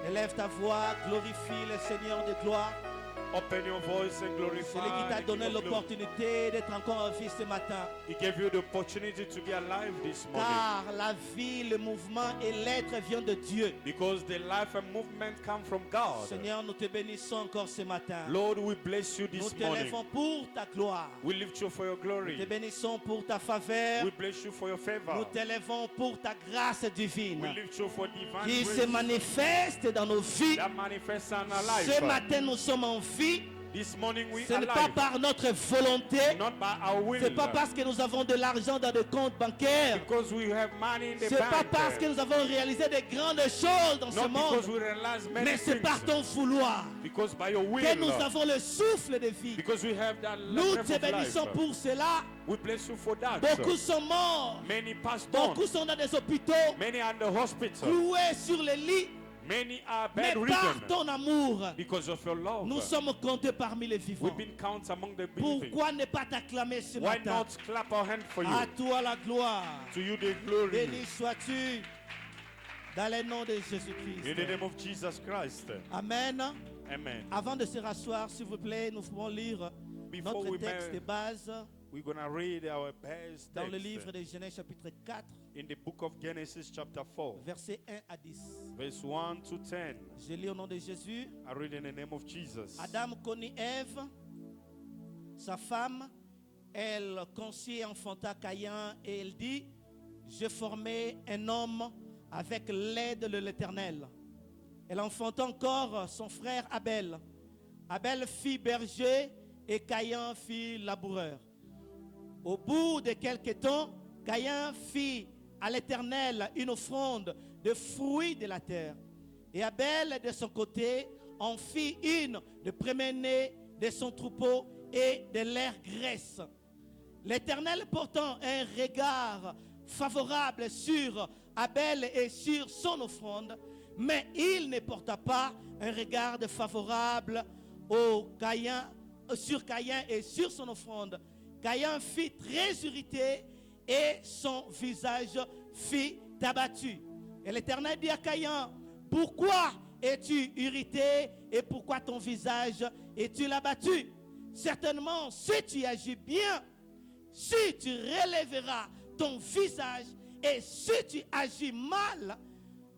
Élève ta voix, glorifie le Seigneur de gloire. Open your voice and glorify. Celui qui t'a the donné King of glory. l'opportunité d'être encore en vie ce matin. He gave you the opportunity to be alive this morning. Car la vie, le mouvement et l'être vient de Dieu. Because the life and movement come from God. Seigneur, nous te bénissons encore ce matin. Lord, we bless you Nous this te morning. lèvons pour ta gloire. We lift you for your Nous glory. te bénissons pour ta faveur. We bless you for your Nous favor. te lèvons pour ta grâce We divine lift you for divine qui se grace manifeste dans nos vies. that manifests in our life. Ce matin, nous sommes en vie. This morning we Ce are n'est pas alive. par notre volonté. Not by our will. Ce n'est pas parce que nous avons de l'argent dans des comptes bancaires. Because we have money in the Ce n'est pas bank. parce que nous avons réalisé de grandes choses dans ce Not because monde. we realize many Mais c'est things. par ton vouloir Because by your que nous will. avons le souffle de vie. Because we have that Nous breath te of bénissons life. pour cela. We bless you for that. Beaucoup sont morts. Many passed on. Beaucoup sont dans des hôpitaux, Many are in the hospital. cloués sur les lits. Many are Mais par bedridden. ton amour, Because of your love. nous sommes comptés parmi les vivants. We've been counted among the living. Pourquoi ne pas t'acclamer ce Why matin? not clap our hand for you? À toi la gloire. To you the glory. Béni sois-tu dans le nom de In the Jésus-Christ. name of Jesus Christ. Amen. Amen. Avant de se rasseoir, s'il vous plaît, nous pouvons lire Before notre we texte de may, base we're going to read our best dans le text livre de Genèse chapitre 4, in the book of Genesis chapter 4, versets 1 à 10. verse 1 to 10. Je lis au nom de Jésus. I read in the name of Jesus. Adam connut Ève, sa femme. Elle conçut et enfanta Caïn et elle dit, je formai un homme avec l'aide de l'Éternel. Elle enfanta encore son frère Abel. Abel fit berger et Caïn fit laboureur. Au bout de quelque temps, Caïn fit à l'Éternel une offrande de fruits de la terre. Et Abel, de son côté, en fit une de premier-né de son troupeau et de leur graisse. L'Éternel portant un regard favorable sur Abel et sur son offrande, mais il ne porta pas un regard favorable sur Caïn et sur son offrande. Caïn fit très irrité et son visage fit abattu. Et l'Éternel dit à Caïn, pourquoi es-tu irrité et pourquoi ton visage est-il abattu? Certainement, si tu agis bien, si tu relèveras ton visage et si tu agis mal,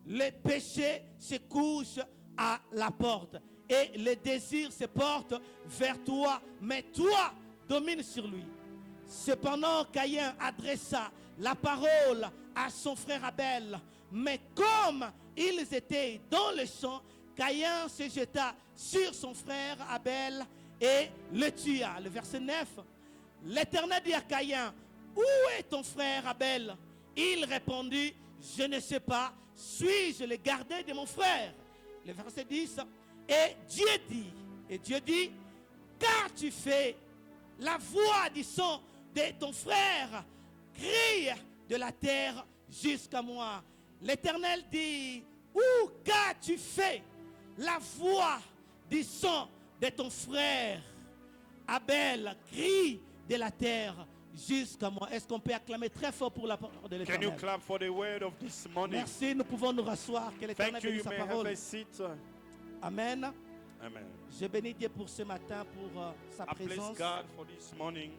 le péché se couche à la porte et le désir se porte vers toi, mais toi domine sur lui. Cependant, Caïn adressa la parole à son frère Abel, mais comme ils étaient dans le champ, Caïn se jeta sur son frère Abel et le tua. Le verset 9. L'Éternel dit à Caïn, où est ton frère Abel? Il répondit, je ne sais pas, suis-je le gardien de mon frère? Le verset 10. Et Dieu dit, car tu fais la voix du son de ton frère, crie de la terre jusqu'à moi. L'Éternel dit, où qu'as-tu fait la voix du son de ton frère? Abel, crie de la terre jusqu'à moi. Est-ce qu'on peut acclamer très fort pour la parole de Can you l'Éternel? clap for the word of this morning? Merci, nous pouvons nous rasseoir. Que l'Éternel Thank you. bénisse You sa may have parole. a seat. Amen. Amen. Je bénis Dieu pour ce matin, pour sa I bless présence. God for this morning.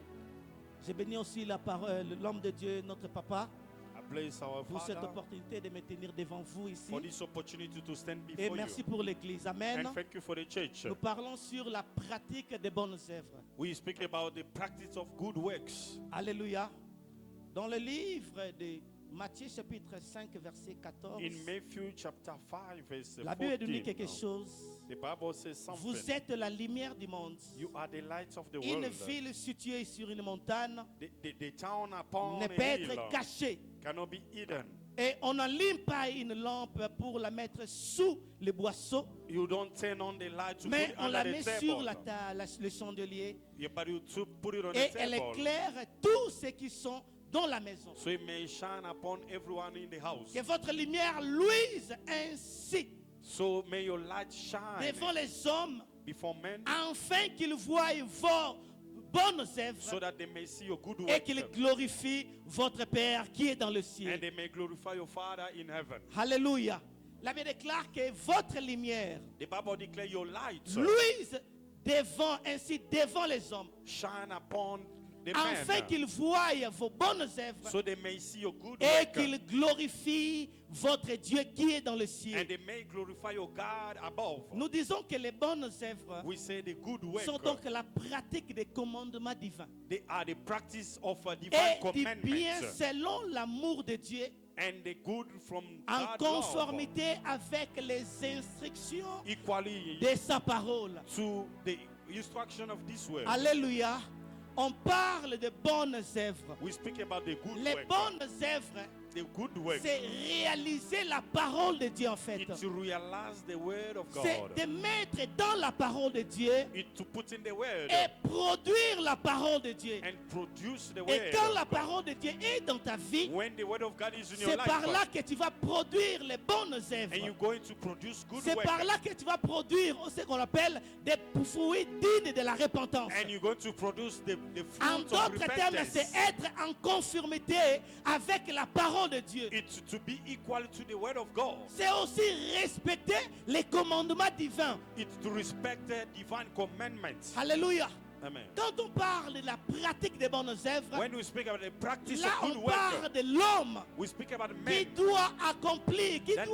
Je bénis aussi la parole, l'homme de Dieu, notre papa, I bless our pour cette Father opportunité de me tenir devant vous ici. for this opportunity to stand Et before merci you. pour l'Église. Amen. And thank you for the church. Nous parlons sur la pratique des bonnes œuvres. We speak about the practice of good works. Alléluia. Dans le livre de Matthieu chapitre 5 verset 14, In Matthew chapter 5 verse la Bible nous dit 14, quelque chose. the Bible says something. Vous êtes la lumière du monde. You are the lights of the Une world. ville située sur une montagne The town upon ne peut a hill être cachée. cannot be hidden. Et on n'allume pas une lampe pour la mettre sous le boisseau, You don't turn on the light to mais put it on la under met the sur table. le chandelier Yeah, but you to put it on et the elle table. éclaire tous ceux qui sont dans la maison. So it may shine upon everyone in the house. Que votre lumière luise ainsi So may your light shine devant les hommes, before men, afin qu'ils voient vos bonnes so œuvres that they may see your good et qu'ils works glorifient votre Père qui est dans le and ciel. they may glorify your Father in heaven. Alléluia. La Bible déclare que votre lumière The Bible declares your light luise devant les hommes, shine upon the afin men, qu'ils voient vos bonnes œuvres so they may see your good et work qu'ils glorifient votre Dieu qui est dans le and ciel. they may glorify your God above. Nous disons que les bonnes œuvres We say the good work, sont donc la pratique des commandements divins they are the practice of divine et du bien commandments selon l'amour de Dieu, and the good from en God's love, conformité avec les instructions equally de sa parole. to the instruction of this word. Alléluia. On parle de bonnes œuvres. We speak about the good Les work. bonnes œuvres, The good work c'est réaliser la parole de Dieu en fait. is to realize the word of C'est God. de mettre dans la parole de Dieu It's to put in the word et produire la parole de Dieu. and produce the Et word quand of la God. parole de Dieu est dans ta vie, When the word of God is in your c'est par là life, que tu vas produire les bonnes and œuvres. you're going to produce good C'est work, par là que tu vas produire ce qu'on appelle des fruits dignes de la repentance. and you're going to produce the En fruit of d'autres termes, repentance. c'est être en conformité avec la parole de Dieu. It's to be equal to the word of God. C'est aussi respecter les commandements divins. It's to respect the divine commandments. Alléluia. Amen. Quand on parle de la pratique des bonnes œuvres, When we speak about the practice là of good on parle work, de l'homme we speak about qui men doit accomplir, qui That-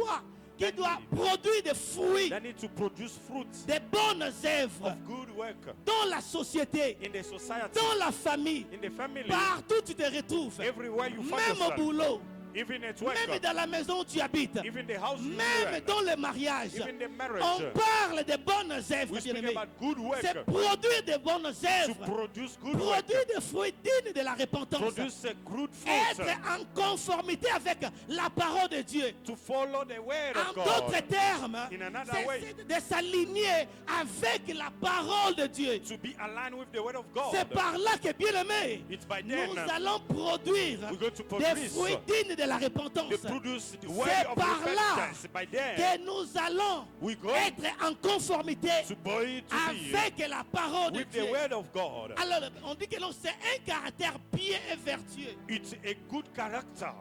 doit produire des fruits, that need to produce fruits des bonnes œuvres of good work dans la société, in the society, dans la famille, in the family, partout où tu te retrouves, everywhere you find même au yourself, boulot, even at work, même dans la maison où tu habites, even the house you même live dans le mariage. in, even the On marriage. parle de bonnes œuvres, We speak bien-aimés. about good work, C'est produire de bonnes to œuvres, produce good work, produire des fruits dignes de la repentance, produce a good être fruit, en conformité avec la parole de Dieu. to follow the word En of d'autres God, termes, in another way, c'est de s'aligner avec la parole de Dieu. to be aligned with the word of God. C'est par là que, bien-aimés, It's by then nous allons produire we're going to des produce, fruits dignes de la repentance. to produce the word C'est of par là repentance. By then, que nous allons we go être en conformité to be avec la parole de with Dieu. the word of God. Alors, on dit que non, c'est un caractère bien et vertueux. It's a good character.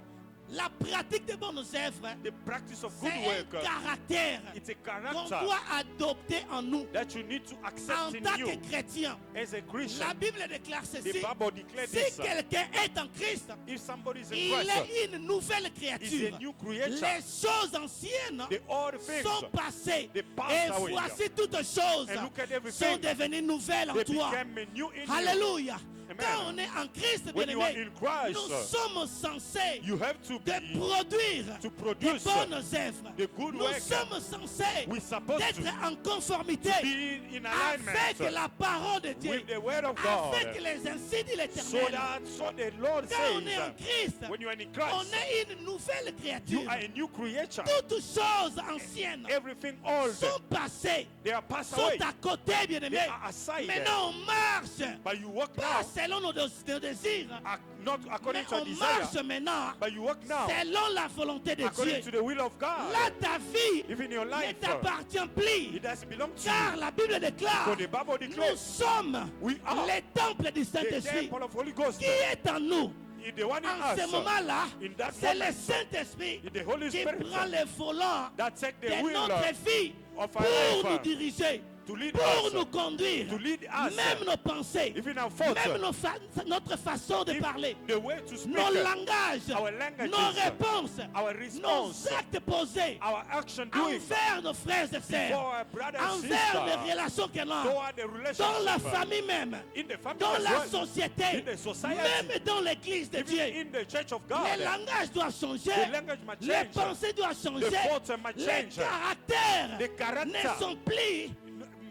La pratique des bonnes œuvres, The practice of c'est good un work. caractère It's a qu'on character doit adopter en nous that you need to en accept in tant you que chrétien. as a Christian. La Bible déclare The ceci. Bible declares Si this. quelqu'un est en Christ, If somebody is in il Christ, est une nouvelle is créature. a new creature. Les choses anciennes The old things, sont passées they passed et away. voici toutes choses And look at sont everything. devenues nouvelles en They toi. became a new in you. Alléluia. Amen. Quand on est en Christ, When you are bien-aimé, in Christ, nous sommes censés you have to de be produire to des produce bonnes œuvres. the good Nous work. sommes censés We're supposed d'être to en conformité be in avec alignment la parole de Dieu, with the word of God. avec les ainsi dit So l'Éternel. the Lord Quand on est en says, Christ, when you are in on Christ, est une nouvelle créature. you are a new creature. Toutes choses anciennes Everything old, sont passées, they are passed sont away. à côté, bien-aimés. They are aside. Maintenant, on marche But you walk pas now, selon nos désirs, not according mais to your on desire, marche maintenant but you walk now selon la volonté de according Dieu. to the will of God. Là, ta vie Even your ne life, t'appartient plus, it doesn't belong to car you. la Bible déclare, So the Bible nous declares, sommes we are les temples du the Saint-Esprit temple of Holy Ghost. qui est en nous. The one in En ce us, moment-là, in that c'est le moment, Saint-Esprit it's the Holy qui Spirit prend le volant that take the de will notre vie of our pour nous life diriger, to lead pour us, nous conduire, to lead us, même nos pensées, even our thoughts, même notre façon de if parler, the way to speak, nos langages, our languages, nos réponses, our nos response, actes posés our action doing envers nos frères et for sœurs, our brothers and envers les sisters, relations que l'on a, toward the dans la relationship, famille même, in the family dans as la well, société, in the society, même dans l'église de even Dieu. in the church of God. Les langages doivent changer, The language must les change. pensées doivent The changer, thoughts must les change. caractères The character ne sont plus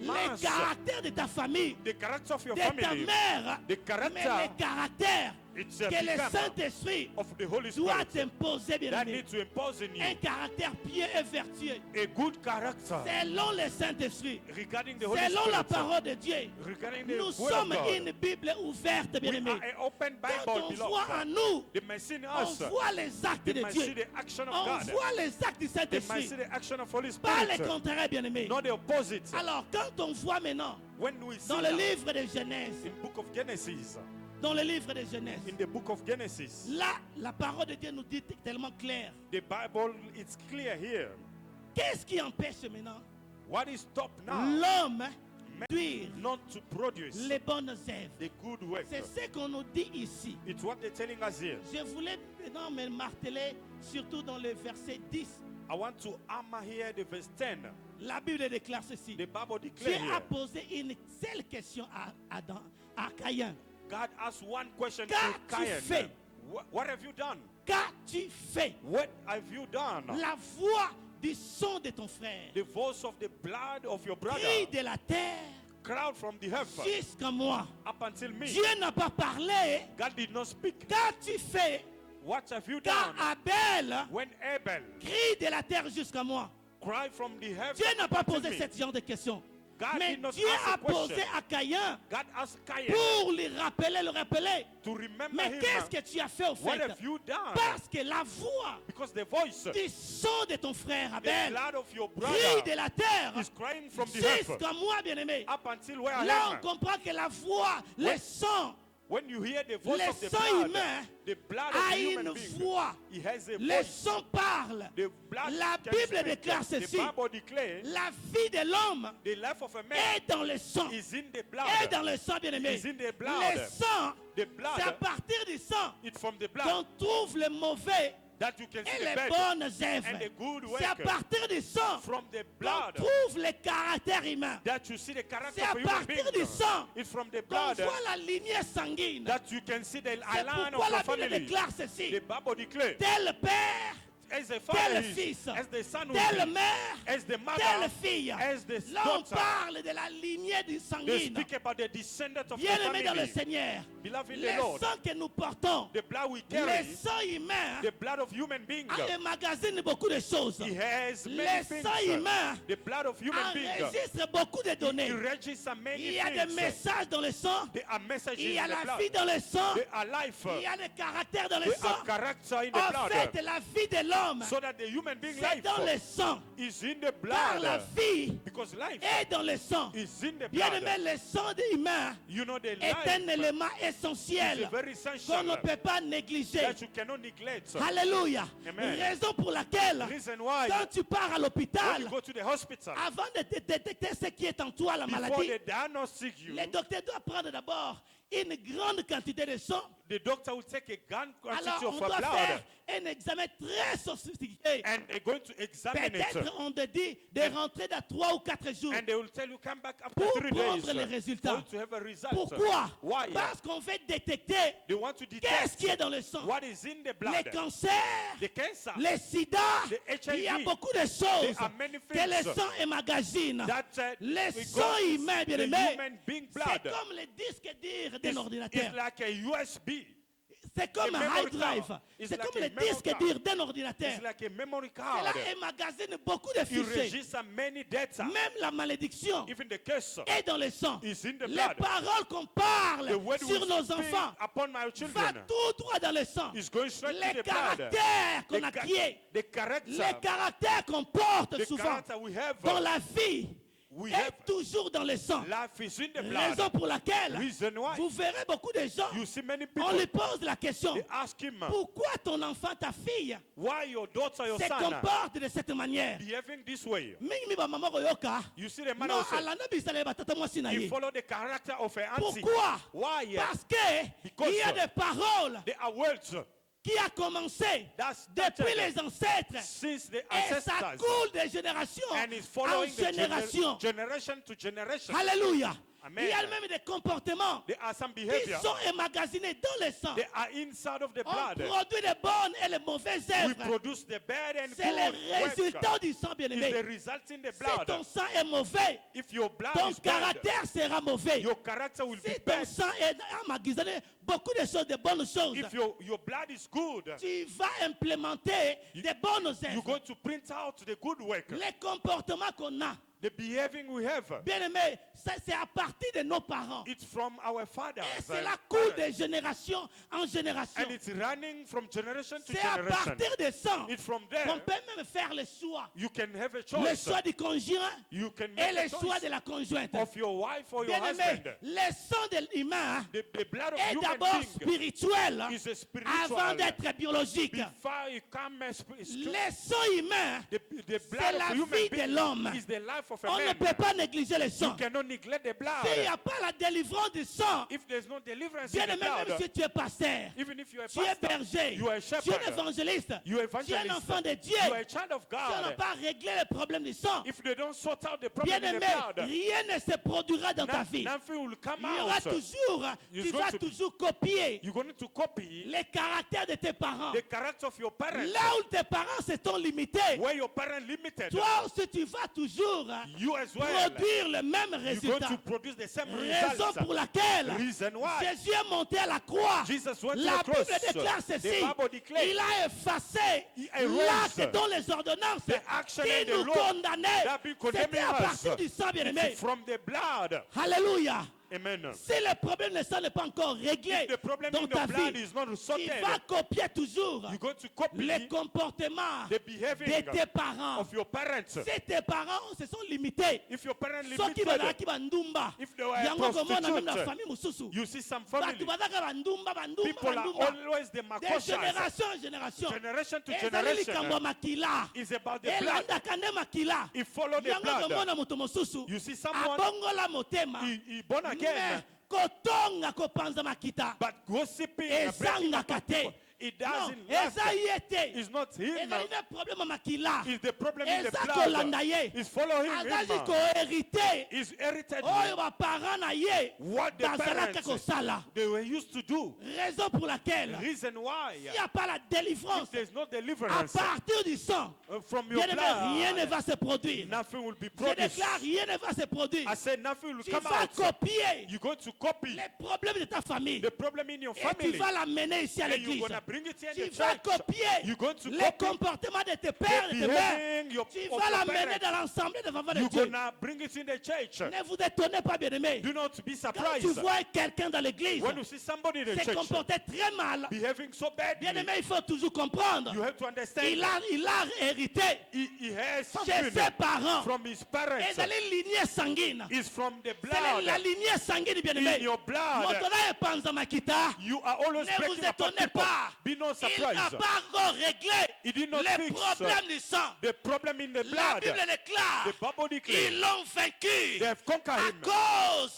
les must. caractères de ta famille, The character of your de ta family, mère, the character, mais les caractères it's que le become Saint-Esprit of the Holy doit Spirit t'imposer, bien that aimé. need to impose in you Un caractère pieux et vertueux, a good character selon le Saint-Esprit, regarding the Holy selon la Spirit, parole de Dieu. regarding the Nous word sommes of God. une Bible ouverte, bien We aimé. are an open Quand Bible, on voit en beloved. nous, They may see in on us. voit les actes They de may see Dieu, the action of on God. voit les actes du They may Saint-Esprit, see the action of Holy pas le Spirit, contraire, bien aimé. not the opposite. Alors, quand on voit maintenant When we see dans le now, livre de Genèse, in book of Genesis, dans le livre de Genèse, in the book of Genesis, là, la parole de Dieu nous dit tellement clair. the Bible is clear here. Qu'est-ce qui empêche maintenant What is stop now? l'homme de produire Not to produce les bonnes œuvres? the good work. C'est ce qu'on nous dit ici. It's what they're telling us here. Je voulais maintenant me marteler, surtout dans le verset 10. I want to hammer here the verse 10. La Bible déclare ceci. The Bible Dieu declares a here. posé une seule question à Caïn. God asked one question to Qu'as-tu Cain. fait? What have you done? Qu'as-tu fait? What have you done? La voix du son de ton frère, The voice of the blood of your brother cri de la terre crowd from the heaven jusqu'à moi. up until me. Dieu n'a pas parlé. God did not speak. Qu'as-tu fait? What have you Car done? Abel When Abel crie de la terre jusqu'à moi. cried from the heaven Dieu n'a pas up until posé me. ce genre de questions. God Mais did not Dieu ask a a question. posé à Caïn God asked Cain pour lui rappeler, le rappeler. to remember Mais him. qu'est-ce que tu as fait au What fait? have you done? Parce que la voix Because the voice, du son de ton frère the Abel, blood of your cri brother de la terre is crying from the heaven jusqu'à moi, bien-aimé. up until where I Là, on am. comprend que la voix, le son, When you hear the voice le of the son blood, humain the blood of a the human une being, voix. he has a Le voice. son parle. The blood La can Bible speak. déclare The ceci. Bible declares La vie de l'homme the life of a man est dans le sang. is in the Est blood. dans le sang, bien-aimé. Is in the blood. Le sang, The blood, c'est à partir du sang it's from the qu'on blood trouve le mauvais that you can see et the les bad bonnes and œuvres. the good C'est à work. partir du sang From the qu'on blood trouve le caractère humain. that you see the character C'est à of a human partir being. du sang It's from the qu'on blood voit la lignée sanguine. that you can see the C'est line pourquoi of la your Bible family. déclare ceci. The Bible declares Tel père, as the father tel is, fils, as the son will telle be, mère, as the telle mother, fille. as the Là, on daughter. parle de la lignée du They sanguine. speak about the descendant of the Bien-aimé dans le family. Seigneur, Beloved in le the Lord, sang que nous portons, the blood we le carry, sang humain, the blood of human beings, emmagasine beaucoup de choses. he has Le many things. sang humain The blood of human beings, enregistre beaucoup de données. he registers many Il y a des things. messages dans le sang, There are messages il y in a the la blood. vie dans le sang, There are life. il y a des caractères dans le There sang. are character in the En blood. fait, la vie de l'homme, So that the human being c'est life dans le sang. is in the Car la blood. vie Because life est dans le sang. is in the Bien-aimé, blood. le sang humain You know, the est un life élément is essentiel very qu'on essential ne peut pas négliger. that you cannot neglect. Alléluia. Amen. Raison pour laquelle, Reason why quand tu pars à when l'hôpital, you go to the hospital, avant de détecter ce qui est en toi, la before maladie, they diagnostic you, le docteur doit prendre d'abord une grande quantité de sang. the doctor will take a gun quantity Alors, on of doit blood faire un examen très sophistiqué. and they're going to examine it. Peut-être on te dit de rentrer dans 3 ou 4 jours. And they will tell you come back after Pour 3 days prendre les résultats. for you to have a result. Pourquoi? Why? Parce qu'on veut détecter They want to qu'est-ce detect qui est dans le sang. what is in the Les blood. cancers, The cancer les sida, The HIV. il y a beaucoup de choses There are many que le things sang emmagasine. that Le we sang got humain, bien the aimé, human being c'est blood. comme le disque dur d'un It's ordinateur. like a USB. C'est comme a un memory hard drive. card. It's C'est like comme a le memory disque card. dur d'un ordinateur. It's like a memory card. Cela emmagasine beaucoup de You fichiers. register many data. Même la malédiction Even the curse est dans le sang. is in the Les blood. paroles qu'on parle The word sur we nos speak enfants upon my va children tout droit dans le sang. is going straight Les to the blood. caractères qu'on a créés, The les character, caractères qu'on porte the souvent character we have, dans la vie we est have. toujours dans le sang. Life is in the blood. Raison pour laquelle Reason why vous verrez beaucoup de gens, you see many on people, lui pose la question, they ask him, pourquoi ton enfant, ta fille, why your daughter, your se son comporte de cette manière? behaving this way? Mingi ba mama koyoka. You see the man Non, who said, alanda bisale batata mwasi na he ye. follow the character of her auntie. Pourquoi? Why? Parce que Because il y a des paroles There are words qui a commencé that depuis started les ancêtres since the et ça ancestors coule de génération and is en following the génération. generation to generation. Alléluia. Amen. Il y a même des comportements There are some qui behavior. sont emmagasinés dans le sang. They are inside of the On blood. produit les bonnes et les mauvaises We œuvres. produce the bad and C'est le good résultat work. du sang, Is the bien-aimé. result in the Si ton blood. sang est mauvais, If your blood ton is bad, caractère sera mauvais. your character will be Si ton bad. sang est emmagasiné, beaucoup de choses, de bonnes choses, If your blood is good, tu vas implémenter des bonnes you're œuvres. going to print out the good work. Les comportements qu'on a, The behaving we have, Bien aimé, ça c'est à partir de nos parents. it's from our fathers. Et and cela coule mothers. de génération en génération. And it's running from generation to C'est à generation. partir de ça It's from qu'on there peut même faire le choix. you can have a Le choice. choix du conjoint You can et make le a choix choice de la conjointe. of your wife or your Bien aimé, husband. le sang de l'humain The blood of est human d'abord being spirituel is a spiritual. avant d'être biologique. Before it comes, Le sang humain, the c'est blood la of human vie de being l'homme. is the life of a On ne man. peut pas négliger le You sang. cannot neglect the S'il n'y blood. a pas la délivrance du sang, If there's no deliverance bien in the aimé, même blood, si tu es pasteur, even if you are a tu es pastor, berger, you are a tu es un shepherd, évangéliste, you are tu es un evangelist, enfant de Dieu, you are a child of si on n'a God. pas réglé le problème du sang, If they don't sort out the bien problem in the aimé, blood, rien ne se produira dans ta vie. nothing will come Il y aura out. toujours, It's tu going vas to be- toujours copier You're going to copy les caractères de tes parents. the character of your parents. Là où tes parents se sont limités, Where your parents limited, toi aussi tu vas toujours you as well. produire le même You're going résultat. to produce the same Raison results. pour laquelle Reason why Jésus est monté à la croix. Jesus went to La the cross. Bible déclare The ceci. Bible declares Il a effacé He erased l'acte dont les ordonnances the action qui and the nous law condamnaient. that been C'était condemning à us. partir du sang, bien-aimé. It's from the blood. Alléluia. Amen. Si le problème de sang n'est pas encore réglé If the problem dans in ta the blood vie, is not tu sorted, vas copier toujours you're going to copy les comportements the de behaving tes parents. of your parents. Si tes parents se sont limités, If your parents soki limited, bazalaki bandumba if they were a yango komona même na prostitute, famille mosusu you see some bato family, bazalaka bandumba people are bandumba always the de makoshas. génération en génération Generation to ezali likambo ya generation makila is about the blood. elandaka nde makila He followed the yango blood. komona moto mosusu You see someone, abongola motema he born again, kotonga kopanza makita but gossiping and breaking up ezangaka people, te it non doesn't last. eza ye te It's not him. ezali na problème ya makila It's the problem in the eza blood. kolanda ye It's following azali him. koherite He's heritage oyo baparent na ye what the bazalaka parents kosala. they were used to do. Raison pour laquelle Reason why il n'y a pas la délivrance if there's no à deliverance partir du sang, from your bien aimé, rien ne blood, va se produire. nothing will be Je produced. déclare, rien ne va se produire. I said nothing will Tu come vas out. copier You're going to copy les problèmes de ta famille the problem in your et tu family. vas l'amener ici à And you're l'église. going to bring it here in Tu the vas church. copier You're going to les copy comportements de tes pères et the de tes mères. behaving Tu of vas your l'amener dans parents. l'ensemble des enfants de You're Dieu. going to bring it in the church. Ne vous étonnez pas, bien-aimés. Do not be Quand surprised tu vois quelqu'un dans l'église when you see somebody in the se church comporter très mal, behaving so badly. bien-aimé, il faut toujours comprendre. You have to understand Il a hérité he has chez something ses parents. from his parents. Et dans les lignées sanguines. Is from the C'est la blood. lignée sanguine, bien In aimé. your blood. Motola et Panza Makita. You are always Ne vous breaking apart étonnez people. pas. Be not Il n'a surprised. pas encore réglé He did not les fix problèmes du sang. the problem in the La blood. Bible déclare. The Bible Ils declares l'ont vaincu. they have conquered À him. cause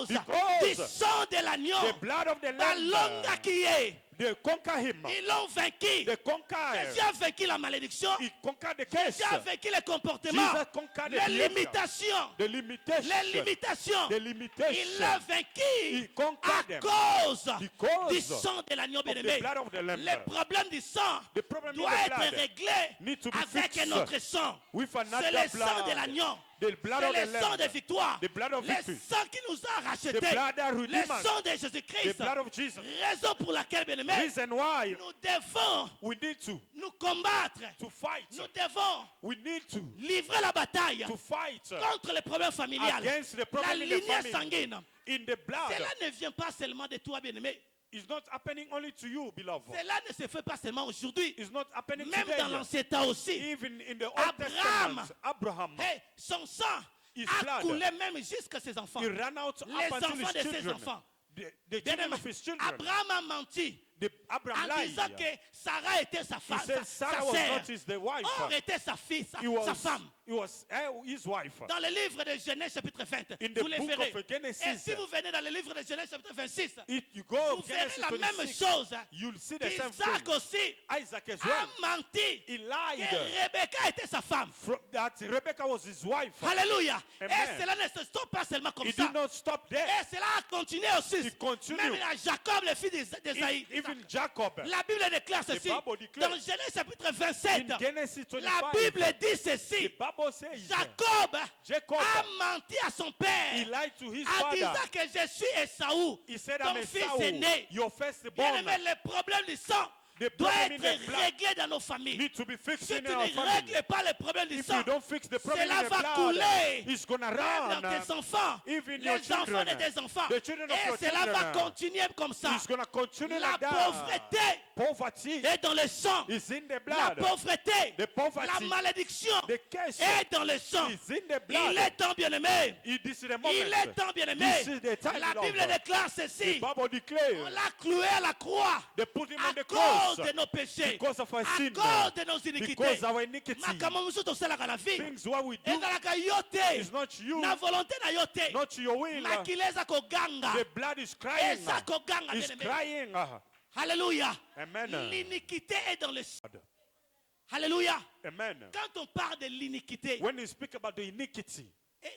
du Because sang de l'agneau. the blood of the Balonga Lamb, qui est. they conquer him. Ils l'ont vaincu. They conquer. Jésus a vaincu la malédiction. He conquered the case. Jésus a vaincu les comportements. Jesus conquered the Les behavior. limitations. The limitation. Les limitations. The Il limitation. l'a vaincu He conquered à them. cause Because du sang de l'agneau of the bien-aimé. blood of the Lamb. Le problème du sang The problem doit in the être blood réglé need to be avec fixed notre sang. with C'est another le sang blood. de l'agneau. The blood of C'est the le sang de Lamb. victoire. The blood of Le victory. sang qui nous a The rachetés. blood that Le redeemed us. sang de The Jésus-Christ. blood of Jesus. Raison pour laquelle, bien-aimé, Reason why nous devons we need to nous combattre. fight. Nous devons We need to livrer la bataille fight contre les problèmes familiales. against the La problem in the lignée family. sanguine. In the blood. Cela ne vient pas seulement de toi, bien-aimé. It's not happening only to you, beloved. Cela ne se fait pas seulement aujourd'hui. It's not happening Même today. dans l'Ancien temps aussi. Even in the Old Abraham. Testament, Abraham, Hey, son sang His a blood. coulé même jusqu'à ses enfants. he ran out Les up until enfants his de ses children. enfants. The Bien children aimé, of his children. Abraham a menti Abraham en lied. disant que Sarah était sa He femme, said sa Sarah was sœur. not the wife. Or était sa fille, sa He femme. was his wife. Dans le livre de Genèse chapitre 20, In the vous les book verrez. of Genesis, Et si vous venez dans le livre de Genèse chapitre 26, If you go vous to verrez Genesis la même 26, chose. you'll see the same Isaac thing. aussi Isaac as a well. menti He que lied Rebecca était sa femme. that Rebecca was his wife. Alléluia. Amen. Et cela ne se stoppe pas seulement comme He ça. did not stop there. Et cela a continué aussi. He continued. Même à Jacob, le fils d'Esaïe. Even Jacob. La Bible déclare ceci. Bible declares. Dans Genèse chapitre 27, In Genesis la 25, Bible dit the ceci. Bible says Jacob Jacob, a menti à son he père lied to his en father. disant que je suis Esaü, He said, ton I'm fils Esau, aîné. your Bien firstborn. aimé, le problème du sang The doit problem in être the blood réglé dans nos familles. need to be fixed Si in tu our ne family. règles pas les problèmes du If sang, you don't fix the problem cela in the va blood, couler it's gonna même run. dans tes enfants, Even les your enfants children, de tes enfants. the children of Et your cela va children. continuer comme ça. It's gonna continue La like that. pauvreté Poverty est dans le sang. is in the La blood. pauvreté, The poverty, la malédiction the curse est dans le sang. is in the Il blood. est temps, bien-aimé. This is the Il est moment. temps, bien-aimé. This is the time, La Bible Lord. déclare The ceci. Bible On declares l'a cloué à la croix they put him à on the cause cross de nos péchés, because of our à sin, cause de nos iniquités. because our iniquity. Makambo mosusu tosalaka na vie Things what we do ezalaka yo te is not you, na volonté na yo te. not your will. Makili eza koganga, The blood is crying. eza koganga, It's bien-aimé. crying. Alléluia. Amen. L'iniquité est dans le sang. Alléluia. Amen. Quand on parle de l'iniquité, When you speak about the iniquity,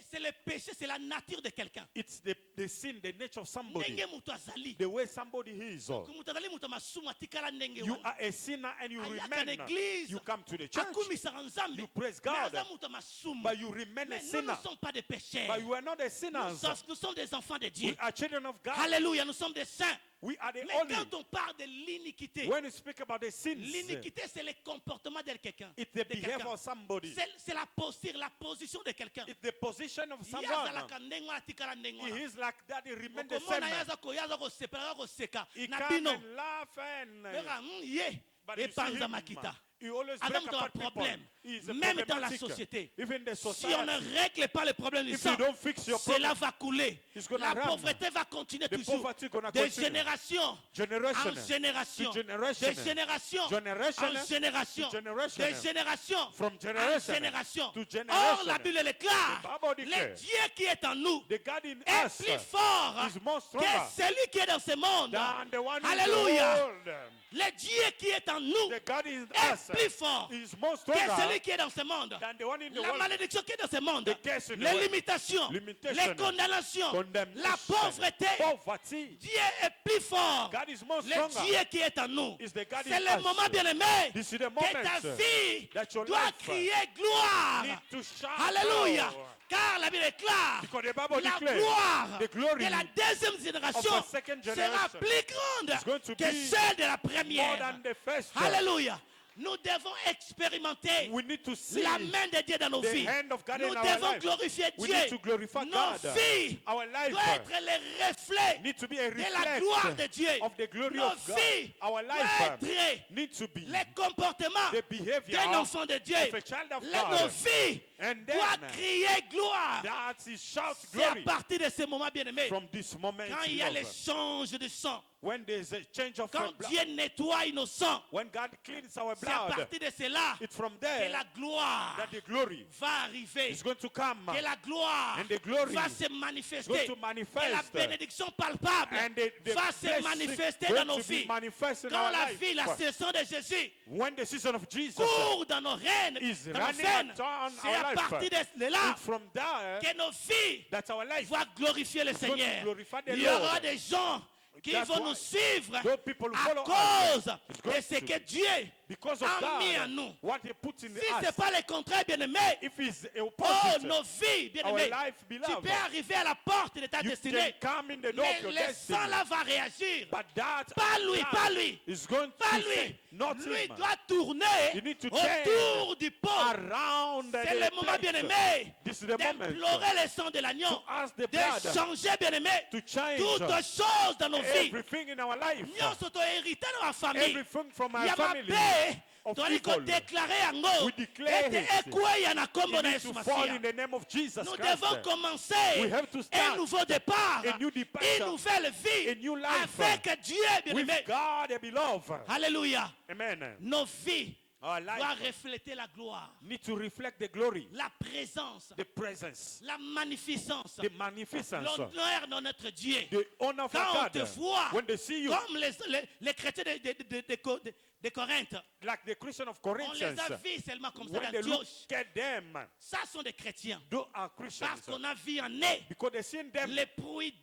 c'est le péché, c'est la nature de quelqu'un. it's the sin, the nature of somebody, Ndenge mutu azali. the way somebody is. Mutu azali mutu masumu atikala ndenge You wana. are a sinner and you Ayaka remain. na église. You come to the church, Akumisaka nzambe. you praise Mais God, aza mutu masumu. but you remain a Mais nous sinner. ne sommes pas des pécheurs. But you are not a sinner. Nous sommes des enfants de Dieu. We are children of God. Alléluia, nous sommes des saints. We are the Mais only. quand on parle de l'iniquité, When you speak about the sins, l'iniquité c'est le comportement de quelqu'un. it's the De behavior quelqu'un. of somebody. C'est la posture, la position de quelqu'un. It's the position of someone. Yazalaka ndenge wana, atikala ndenge wana. He is like that. He remains the same. Okomona yaza kosepela, yaza koseka He na come bino. and laugh and Eka, ye but you see epanza him, makita. he always Aza break mutu apart wa people. problème. He is Même dans la problematic. société. Even the Si on society. ne règle pas le problème du If sang, you don't fix your cela problem, va couler. it's gonna La run. pauvreté va continuer The toujours. poverty gonna De continue. génération Generation en génération. to generation. De génération Generation en génération. to generation. De génération From en generation génération. to Or, generation. la Bible déclare, The Bible le declares Dieu qui est en nous the God in est us plus fort is more que stronger celui qui est dans ce monde. than the one in the Alléluia. world. Le Dieu qui est en nous The God in est us plus fort is more que stronger celui qui est dans ce monde. than the one in the La world. malédiction qui est dans ce monde, The curse in the les world. limitations, Limitation. les condamnations, Condemnation. la pauvreté. Poverty. Dieu est plus fort. God is more Le stronger. Dieu qui est en nous. Is the God C'est in le us. moment, bien-aimé, This is the que ta moment fille that your doit life crier gloire. need to shout. Alléluia. out. Car la Bible déclare, Because the Bible la declares gloire the glory de la deuxième génération of the second sera generation plus grande is going to que be celle de la more première. than the first. Alléluia. Nous devons expérimenter We need to see la main de Dieu dans nos the vies. hand of God Nous in our devons life. glorifier We Dieu. need to glorify Nos God. vies Our life doivent être les reflets need to be a de la gloire de reflection Dieu. of the glory Nos of God. vies Our doivent life être need to be les comportements the behavior d'un enfant de Dieu. of a child of Nos God. vies And doivent then crier gloire. that is shout C'est à glory partir de ce moment, bien-aimé, from this moment. quand il y a love. l'échange de sang, When there's a change of quand blood, Dieu nettoie nos sangs, when God cleans our c'est à blood, partir de cela it's from que there la gloire that the glory va arriver. is going to come. Que la gloire And the glory va se is going manifester. to Que la manifest. bénédiction palpable And the va se blessing manifester going dans nos to be vies. manifest in Quand our la life. vie, la saison de Jésus When the season of Jesus court dans nos rênes, is dans nos running veines, on c'est our à life, partir de là it's from there que nos vies that our life vont glorifier le going to Seigneur. glorify the Il y aura Lord. des gens qui That's vont why nous suivre those people who à follow cause us is going de ce to- que Dieu because of a mis en God, nous. what He puts in Si ce n'est us. pas le contraire, bien-aimé, If it's oh, opposite, nos vies, our bien-aimé, life, tu beloved, peux arriver à la porte de ta you destinée, can come in the door mais of your le destiny. sang là va réagir. But that Pas lui, God pas lui. is going Pas to say, lui. not Lui him. doit tourner You need to autour du pot. Around the C'est le moment, place. bien-aimé, This is the moment d'implorer le sang de l'agneau, to ask the de blood changer, bien-aimé, to change toutes choses dans nos vies. everything in our life, Nyonso tohérité dans la famille. everything from our Ya family. mabe, of toli evil. kodéclarer yango We declare ete it. ekweya na You kombo na need Yesu to fall in Masiya. the name of Jesus Nous Christ. devons commencer We have to un start nouveau départ, a new departure, une nouvelle vie a new life avec Dieu, bien-aimé. with God, a beloved. Alléluia. Amen. Nos vies Our doivent life refléter la gloire, need to reflect the glory, la présence, the presence, la magnificence, the magnificence, l'honneur de notre Dieu. the honor of Quand on te God. voit, When they see you, comme les chrétiens de Corinthe, like the Christian of on les Corinthians, a vus seulement comme ça when they look d'Antioche. at them, Ça sont des chrétiens. those are Parce Christians. qu'on a vu en eux Because they see in them les fruits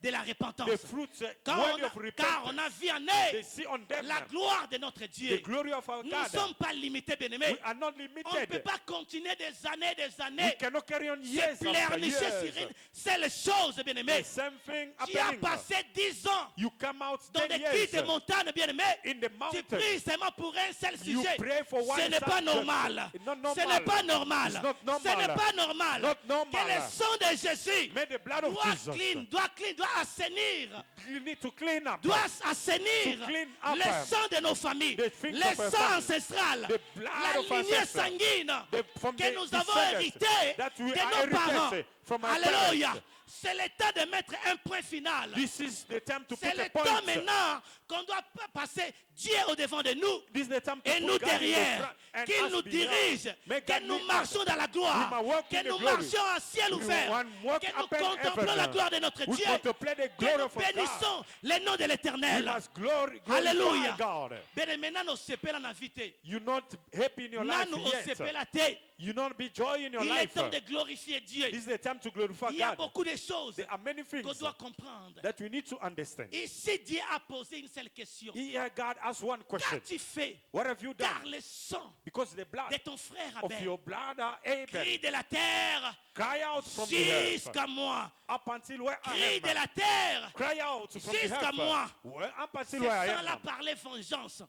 de la repentance. the fruits Car worthy of car on repentance. a vu en They eux see on them la gloire de notre the Dieu. glory of our Nous ne God. sommes pas limités, bien-aimés. We are not On ne peut limited. pas continuer des années We années cannot carry on se years after pleurnicher sur years. une seule chose, The bien-aimé. same thing Tu as happening. passé 10 ans You come out dans 10 des crises de years montagne, bien-aimé. in the Tu mountain. pries prie seulement pour un seul You sujet. pray for one Ce n'est pas subject. normal. It's not Ce normal. n'est pas normal. It's not Ce normal. n'est pas normal. Not normal. Que le sang de Jésus May the blood of doit Jesus. doit assainir. You need to clean up. Doit assainir To clean up, le sang de nos familles, the things le of our sang family, ancestral, the blood la of our lignée ancestors, sanguine from que the nous avons descendants hérité that we de are nos parents. herited from our Alléluia. parents. C'est le temps de mettre un point final. This is the time to C'est put a le temps point. maintenant qu'on doit passer Dieu au devant de nous This is the time to et put nous God in the derrière, front and qu'il us nous behind. dirige, Make que God nous lead marchions us. dans la gloire, We might walk in que the nous glory. marchions à ciel We ouvert, want walk que nous up and contemplons heaven. la gloire de notre We Dieu, contemplate the que glory nous of God. bénissons le nom de We l'Éternel. must glorify Alléluia. God. Bien, maintenant, nous sepelons la vérité. You're not happy in your life Nous nous yet. sepelons la tête. You not be joy in your Il est life. temps de glorifier Dieu. This is the time to glorify Il y a God. beaucoup de choses There are many qu'on things doit comprendre. that we need to understand. Ici, Dieu a posé une seule question. Here God asks one question. Qu'as-tu fait What have you car done? le sang Because the blood de ton frère of Abel your brother Abel crie de la terre cry out from the earth jusqu'à moi. up until where I Crie de am. la terre. Cry out from the Jusqu'à earth. moi. Well, up C'est until where I ça là am. parlait vengeance.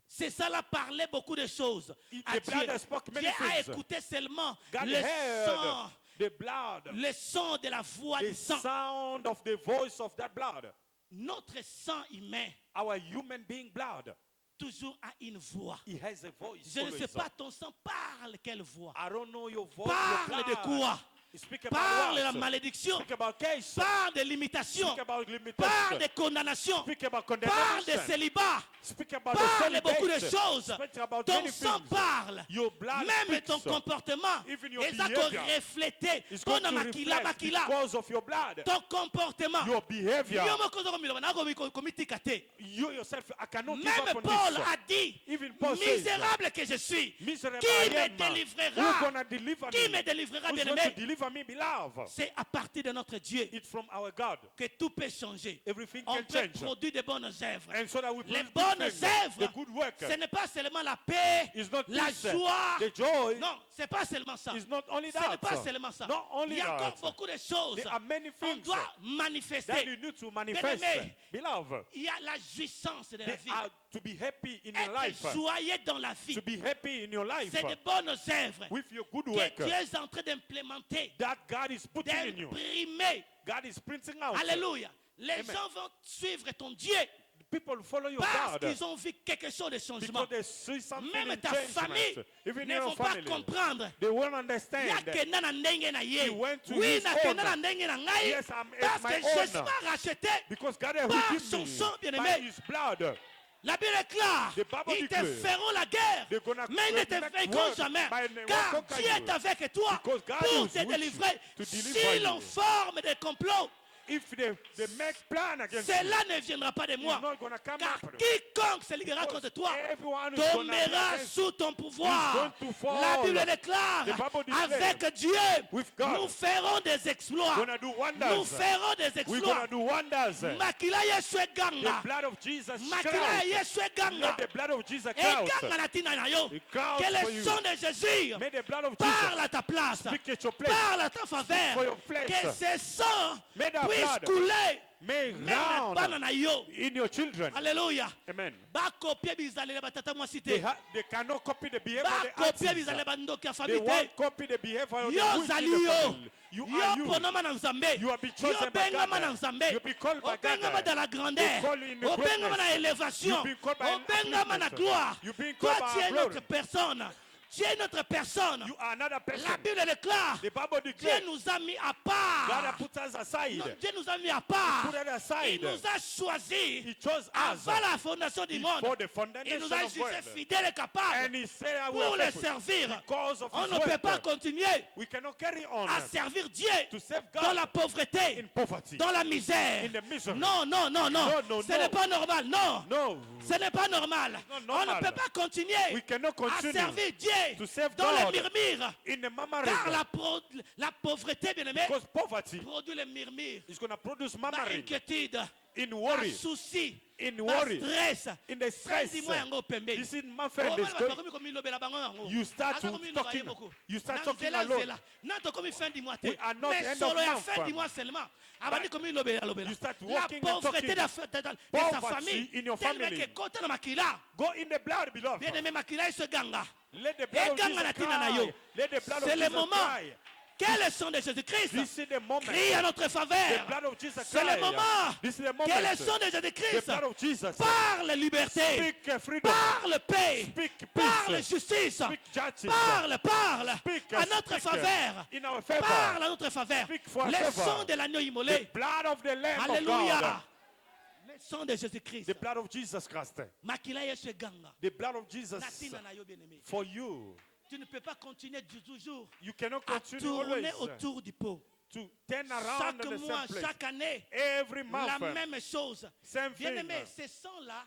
C'est ça là parlait beaucoup de choses. À The blood Dieu. has spoken many Dieu a things. écouté seulement God le sang, heard the blood, le son de la voix the du sang. sound of the voice of that blood. Notre sang humain Our human being blood, toujours a une voix. he has a voice. Je ne always. sais pas ton sang parle quelle voix. I don't know your voice. Parle your de blood. quoi? Speak about Parle de la what? malédiction. Speak about case. Parle de limitation. Speak about Parle limitation. de condamnation. Speak about Parle de condemnation. célibat. Speak about Parle the beaucoup de celibates. choses. Speak about Ton many sang things. parle. Your blood Même speaks. ton comportement. Even your Et ça behavior. refléter. It's Ton going to makila reflect makila. because of your blood. Ton comportement. Your behavior. Yo moko zoko miloma, nako komitika te. You yourself, I cannot give up Même on Paul this. a dit, Even Paul says, misérable que je suis, Miserable qui I me am. Who's délivrera? gonna deliver Qui me? me délivrera, Who's going to bien-aimé? deliver me, beloved? C'est à partir de notre Dieu It's from our God. que tout peut changer. Everything On can peut change. produire de bonnes œuvres. And so that we Les produce bonnes good things, œuvres, the good work. ce n'est pas seulement la paix, It's not la peace, joie. the joy. Non, c'est pas seulement ça. It's not only Ce n'est that. pas seulement ça. Not only Il y a encore that. beaucoup de choses There are many qu'on things doit that manifester. you need to manifest. Bien-aimé, Beloved, il y a la jouissance de la they vie. are to be happy in your life. Être joyeux dans la vie. To be happy in your life. C'est de bonnes œuvres With your good que work Dieu est en train d'implémenter, that God is putting in you. d'imprimer. God is printing out. Alléluia. Les Amen. gens vont suivre ton Dieu People follow your parce God qu'ils ont vu quelque chose de changement. because they see something Même in ta famille changement. Even ne your vont pas family, comprendre. they won't understand. Yakenda na ndenge na ye. He went to Oui, his nakenda own. na ndenge na ngai. Yes, I'm Parce my que Jésus own. m'a racheté. Because God has Par redeemed son me sang, bien-aimé. by His blood. La Bible est claire. The Bible Ils te declares feront la guerre. they're gonna Mais ils ne te make vaincront war, jamais. but they Car won't conquer Dieu you. est avec toi Because God pour is te with you délivrer. to deliver Si you. l'on forme des complots, If they make plan against you, cela ne viendra pas de moi. it's not gonna come Car up. quiconque se liguera contre toi Everyone is gonna be tombera against sous ton pouvoir. He's going to fall. La Bible déclare, The Bible declares, avec Dieu, with God, nous ferons des exploits. gonna do wonders. Nous ferons des We're exploits. gonna do wonders. Makila Yesu The eganga. blood of Jesus Makila crowns. Yesu eganga. Let the blood of Jesus crowns. Eganga na tina na yo. It crowns Que for le you. sang de Jésus May the blood of parle Jesus à ta place. speak at your place. Parle à ta faveur. for your place. Que ce sang May that puisse blood couler. may Même na bana round na yo. in your children. Alléluia. Amen. Bakopie bizalele batata mwasi They, te. they cannot copy the behavior of the Bakopie artists. bizalele bandoki ya They famille te. won't copy the behavior of the Yo witch zali in the yo. family. You Yo are you. ponoma na nzambe. You have been Yo chosen by bengama God. na nzambe. You've been called by Obengama God. dans la They grandeur. call you in the Obengama na greatness. élévation. You've been called by an Obengama na upliftment. gloire. You've been Toi, called by tu es a glory. notre personne. Tu es notre personne. You are another person. La Bible déclare. The Bible Dieu declares nous a mis à God has part. put us aside. Non, Dieu nous a mis à part. Put us aside. Il nous a choisis He chose us avant la fondation du monde. before the Il foundation nous a of jugés world. fidèles et capables And he said, I pour will le help you. servir. Because of On his ne peut work. pas continuer We cannot carry on à servir Dieu to serve dans God la pauvreté, in poverty. dans la misère. In the misery. Non, non, non, non. No, no, Ce no. n'est pas normal. Non. No. Ce n'est pas normal. not On ne normal. peut pas continuer We cannot à continue servir Dieu sauver To save dans les God. murmures. In the murmuring. Car la pauvreté, bien aimé, Because poverty produit les murmures. is going to produce Ma murmuring. inquiétude, In ma worry. souci, In ma worry. stress. In the stress. Dis-moi yango pembe. You see, my friend Oh, is bana going. bakomi komi lobela bango yango. You start Aza to komi loba talking. ye moko. You start Na talking nzela, alone. nzela. Na tokomi fin du mois te. We are not Mais end of solo ya month. fin du mois seulement. Abandi komi lobela. You start La walking and pauvreté talking. de sa Poverty famille. in your Tellement family. que kota na makila. Go in the blood, beloved. Bien aimé makila se ganga. Let the blood of Eganga na Jesus tina na yo. cry. Let the blood of C'est le Jesus moment. cry. Quel est le sang de Jésus-Christ? This is the moment. Crie à notre The faveur. blood of Jesus C'est le cry. moment. This is the moment. Quel est le sang de The Jésus-Christ? blood of Jesus. Parle liberté. Speak freedom. Parle paix. Speak Parle peace. justice. Speak justice. Parle Speak, à notre speak, faveur. in our favor. Parle à notre faveur. Speak for Le favor. sang de l'agneau The immolé. blood of the Lamb of God. Alléluia. Le sang de Jésus-Christ. The blood of Jesus Christ. Makila yesu ganga. The blood of Jesus Natina na yo bien-aimé. for you. Tu ne peux pas continuer toujours You cannot à continue tourner always autour du pot. to turn around Chaque in the mois, same place. chaque année, Every la month, même chose. same thing. Bien-aimé, ces sangs-là,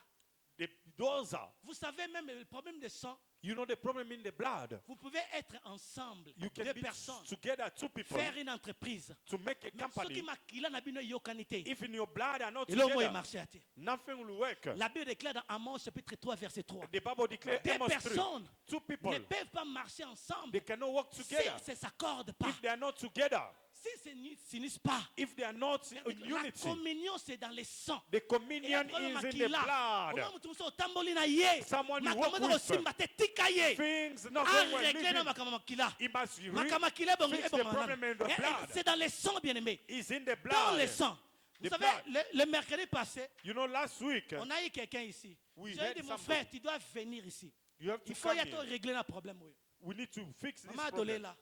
Those are. vous savez même le problème de sang, You know the problem in the blood. vous pouvez être ensemble, You can deux be personnes, together, two people, faire une entreprise. to make a Mais ce qui company. makila na bino yokanité. If in your blood are not Et là, moi, il together, marchait à terre. nothing will work. La Bible déclare dans Amos chapitre 3, verset 3. The Bible declares Deux Amos 3. personnes Two ne people, peuvent pas marcher ensemble they cannot work si together ça ne s'accorde pas. if they are not together. Si ce ne s'unissent pas. If they are not in La unity. communion, c'est dans le sang. The communion is in the blood. Someone you walk with. Things not going well. Living. He must fix the problem in the blood. C'est dans le sang, bien-aimé. It's in the Dans blood. le sang. Vous The savez, blood. le mercredi passé, You know, last week, on a eu quelqu'un ici. We J'ai had dit, mon somebody. frère, tu dois venir ici. you have to Il faut come y aller here. régler un problème. Oui. We need to fix this Maman Adolé problem. là.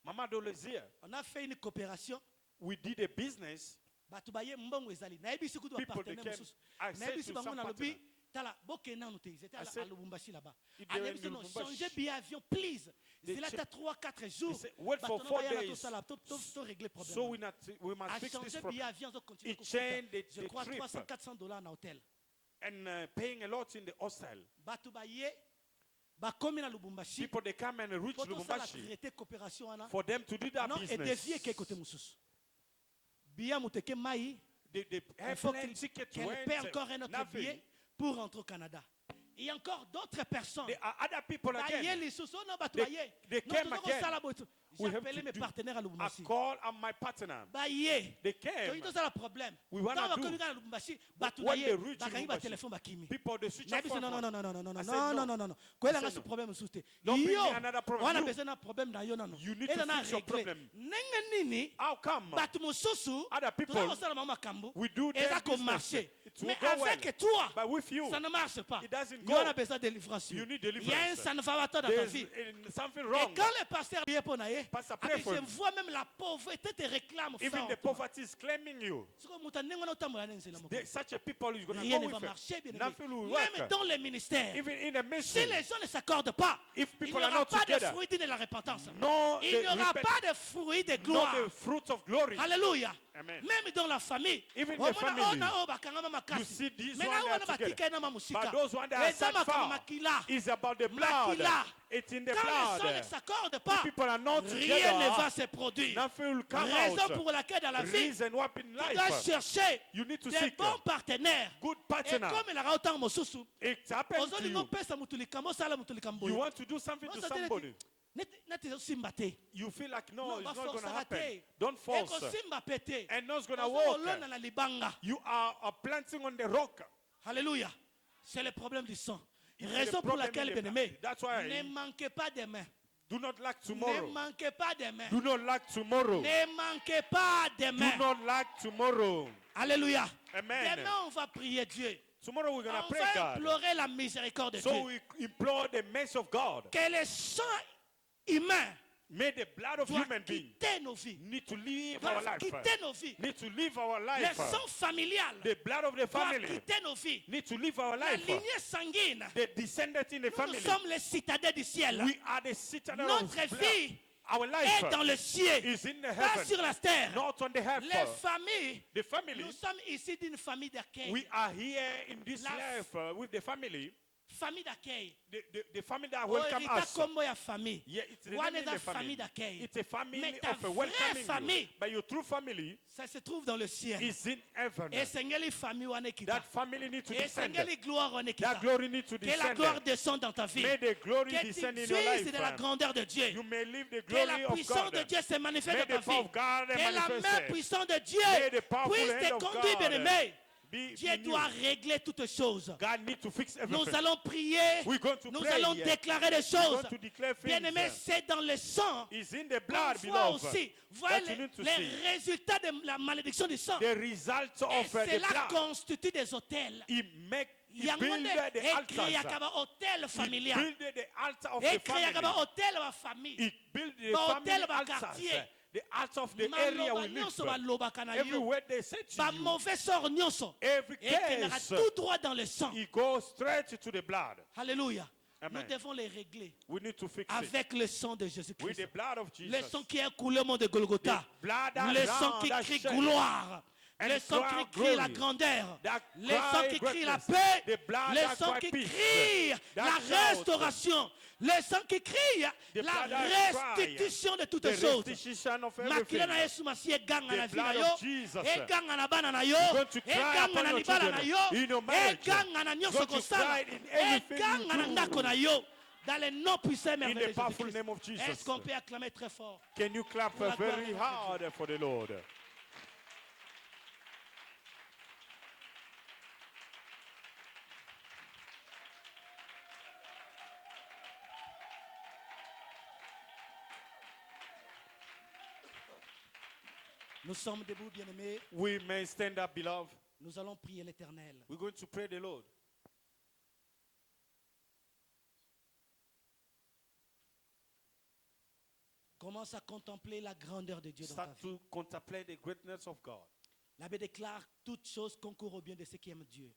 Mama Dole is here. On a fait une coopération. We did a business. Bato baye mbongo ezali. Na yebisi kudu People partenaire they came. mosusu. I Na said yebisi to bango some na lobi partner. tala bokena no te. Ils étaient I à said, Lubumbashi là-bas. if Ah they were yebisi in non Lubumbashi, changer billet avion please. they C'est là check- 3-4 jours. said, wait for Bato no 4 baya na days. to sala to régler problème. So we must A fix this changer billet problem. avion zo continuer. It changed Je the crois trip. $300-400 na hôtel. And paying a lot in the hostel. Bato baye bakomi na Lubumbashi. People they come and reach Photo sala Lubumbashi traité coopération wana. for them to do that Non, et business. dévier quelque côté mosusu. Billet muteke mai. The Il faut airplane ticket qu'elle went. paie encore un autre Nothing. billet pour rentrer au Canada. Il y a encore d'autres personnes. There are other people Baye again. lisusu, non, bato They- baye. they Non, came tozoko again. sala boye. J'ai We have appelé to mes do- partenaires à I Lubumbashi. call on my partner. Baye. They Toyi came. tozala problème. We wanna Ntango do. bakomi kaka na Lubumbashi, bato When na they ye, reach bakangi Lubumbashi, batelefone bakimi. People they switch Na off. biso non non phone. non non non non I non said, non no. non non non. Koyela I nga said, su no. problème mosusu te. Don't bring Yo, me another problem. wana You- besoin na problème na yo nano. You need to Eza na fix your régler. problem. Ndenge nini How come? bato mosusu Other people, tozala kosala bango makambo we do their eza business. komarche. It will Mais go avec well. toi, But with you, ça ne marche pas. it doesn't Il y en a go. besoin de délivrance. You need Il y a un deliverance. ça ne va pas dans ta There's vie. something Et wrong. quand le pasteur vient pour naïe, Pastor, pray for je him. vois même la pauvreté te réclame Even the fort. poverty is claiming you. Such a people is going to Rien go ne va with it. marcher, bien aimé. Nothing will Même work. dans les ministères. Even in the Si mission, les gens ne s'accordent pas, if il n'y people are aura not pas de together, fruit de la repentance. no, Il the n'y aura repent- pas de fruit de not gloire. the fruit of glory. Alléluia. Amen. Même dans la famille. Even Oh, the family. You see these Mais one na that wana are together. batika na mamusika. But those one that are Eza set makama far makila. is about the blood. Makila. It's in the Quand les gens ne blood. s'accordent If pas, people are not rien ne va together, se produire. nothing will come Raison out. pour laquelle dans la vie, Reason what in tu dois life. chercher You need to des seek bons partenaires. good Et partner. comme il a autant mosusu, It happens to ozolingo you. pesa mutu likambo sala mutu likambo. You want to do something to somebody. Neti osimba te. You feel like, no, Non, it's not baforce going to arate. happen. Don't force. Ekosimba pete. And not going to Ozolona work. na libanga. You are planting on the rock. Alléluia. C'est le problème du sang. It's Raison the pour problem laquelle, in the bien aimé, blood. That's why ne manquez pas de main. do not lack Ne tomorrow. manquez pas de main. Do not lack tomorrow. Ne manquez pas de Do main. not lack tomorrow. Alléluia. Amen. Demain, on va prier Dieu. Tomorrow we're going to On pray va God. implorer la miséricorde de So Dieu. we implore the mercy of God. Que le sang humain May the blood of doit human being quitter nos vies. need to live our Doit life. quitter nos vies. Need to live our Le life. sang familial The blood of the doit family quitter nos vies. need to live our La life. lignée sanguine. The descendants in the Nous family. sommes les citadins du ciel. We are the citadel of Notre blood. vie Our est life dans le ciel, is in the pas heaven, sur la terre. not on the earth. Les familles, The family, nous sommes ici d'une famille d'accueil. we are here in this La- life with the family. famille d'accueil. The family that welcome us. Comme ya famille. Yeah, it's the One name is of a the family. famille d'accueil. It's a family Mais ta of a vraie welcoming famille, you. But your true family ça se trouve dans le ciel. is in heaven. Et Seigneur, famille wane kita. That family needs to Et descend. Seigneur, gloire wane kita. That glory needs to Que la descend. gloire descende dans ta vie. May the glory Que tu descend in your jouisses life. de la grandeur de Dieu. You may live the Que glory la of puissance God. de Dieu se manifeste May dans ta the power vie. of God Que la main manifest. puissante de May Dieu the powerful puisse hand te of conduire, God bien-aimé. be Dieu in you. doit régler toutes choses. God needs to fix everything. Nous allons prier. We're going to Nous pray, allons yeah. déclarer des We're choses. going to declare things. Bien-aimé, c'est dans le sang. It's in the On blood, voit beloved. aussi. Voyez That you need to les see. résultats de la malédiction du sang. The results Et of the cela blood. constitue des hôtels. He Yango build nde the écrit altars. yakaba hôtel He familial. build the altar of the Écrit yakaba family. hôtel wa famille. He build the Ba family hôtel ba altars. quartier. The altar of the area Maloba we live. nyonso balobaka na yo. Everywhere they say to Ba you, mauvais sort nyonso. every Ekendaka case, tout droit dans le sang. he goes straight to the blood. Alléluia. Amen. Nous devons les régler We need to fix it. avec le sang de With Jésus-Christ. the blood of Le Jesus. sang qui est coulé au mont de Golgotha. The blood that Le sang ran, qui that crie shed. gloire. And Le sang cry qui crie la glory. grandeur. That Le sang cry qui crie la greatness. paix. The blood Le that sang cry qui peace. crie That la shout. restauration. Le sang qui crie The la blood that cry. restitution de toutes The choses. restitution of Makila everything. na Yesu Masiye ganga The na vie blood na yo. of Jesus. E ganga na bana na yo. You're going to E cry ganga upon na your libala na children yo. in your E marriage. ganga na nyonso You're going to kosala. cry in E everything ganga na you do. ndako na yo. Dans le nom puissant et In merveilleux the de powerful Jésus-Christ. name of Jesus. Est-ce qu'on peut acclamer très fort? Can you clap Pour la gloire very de notre hard for the Lord? Nous sommes debout, bien-aimés. We may stand up, beloved. Nous allons prier l'Éternel. We're going to pray the Lord. Commence à contempler la grandeur de Dieu dans ta Start vie. to contemplate the greatness of God. La Bible déclare toutes choses concourent au bien de ceux qui aiment Dieu.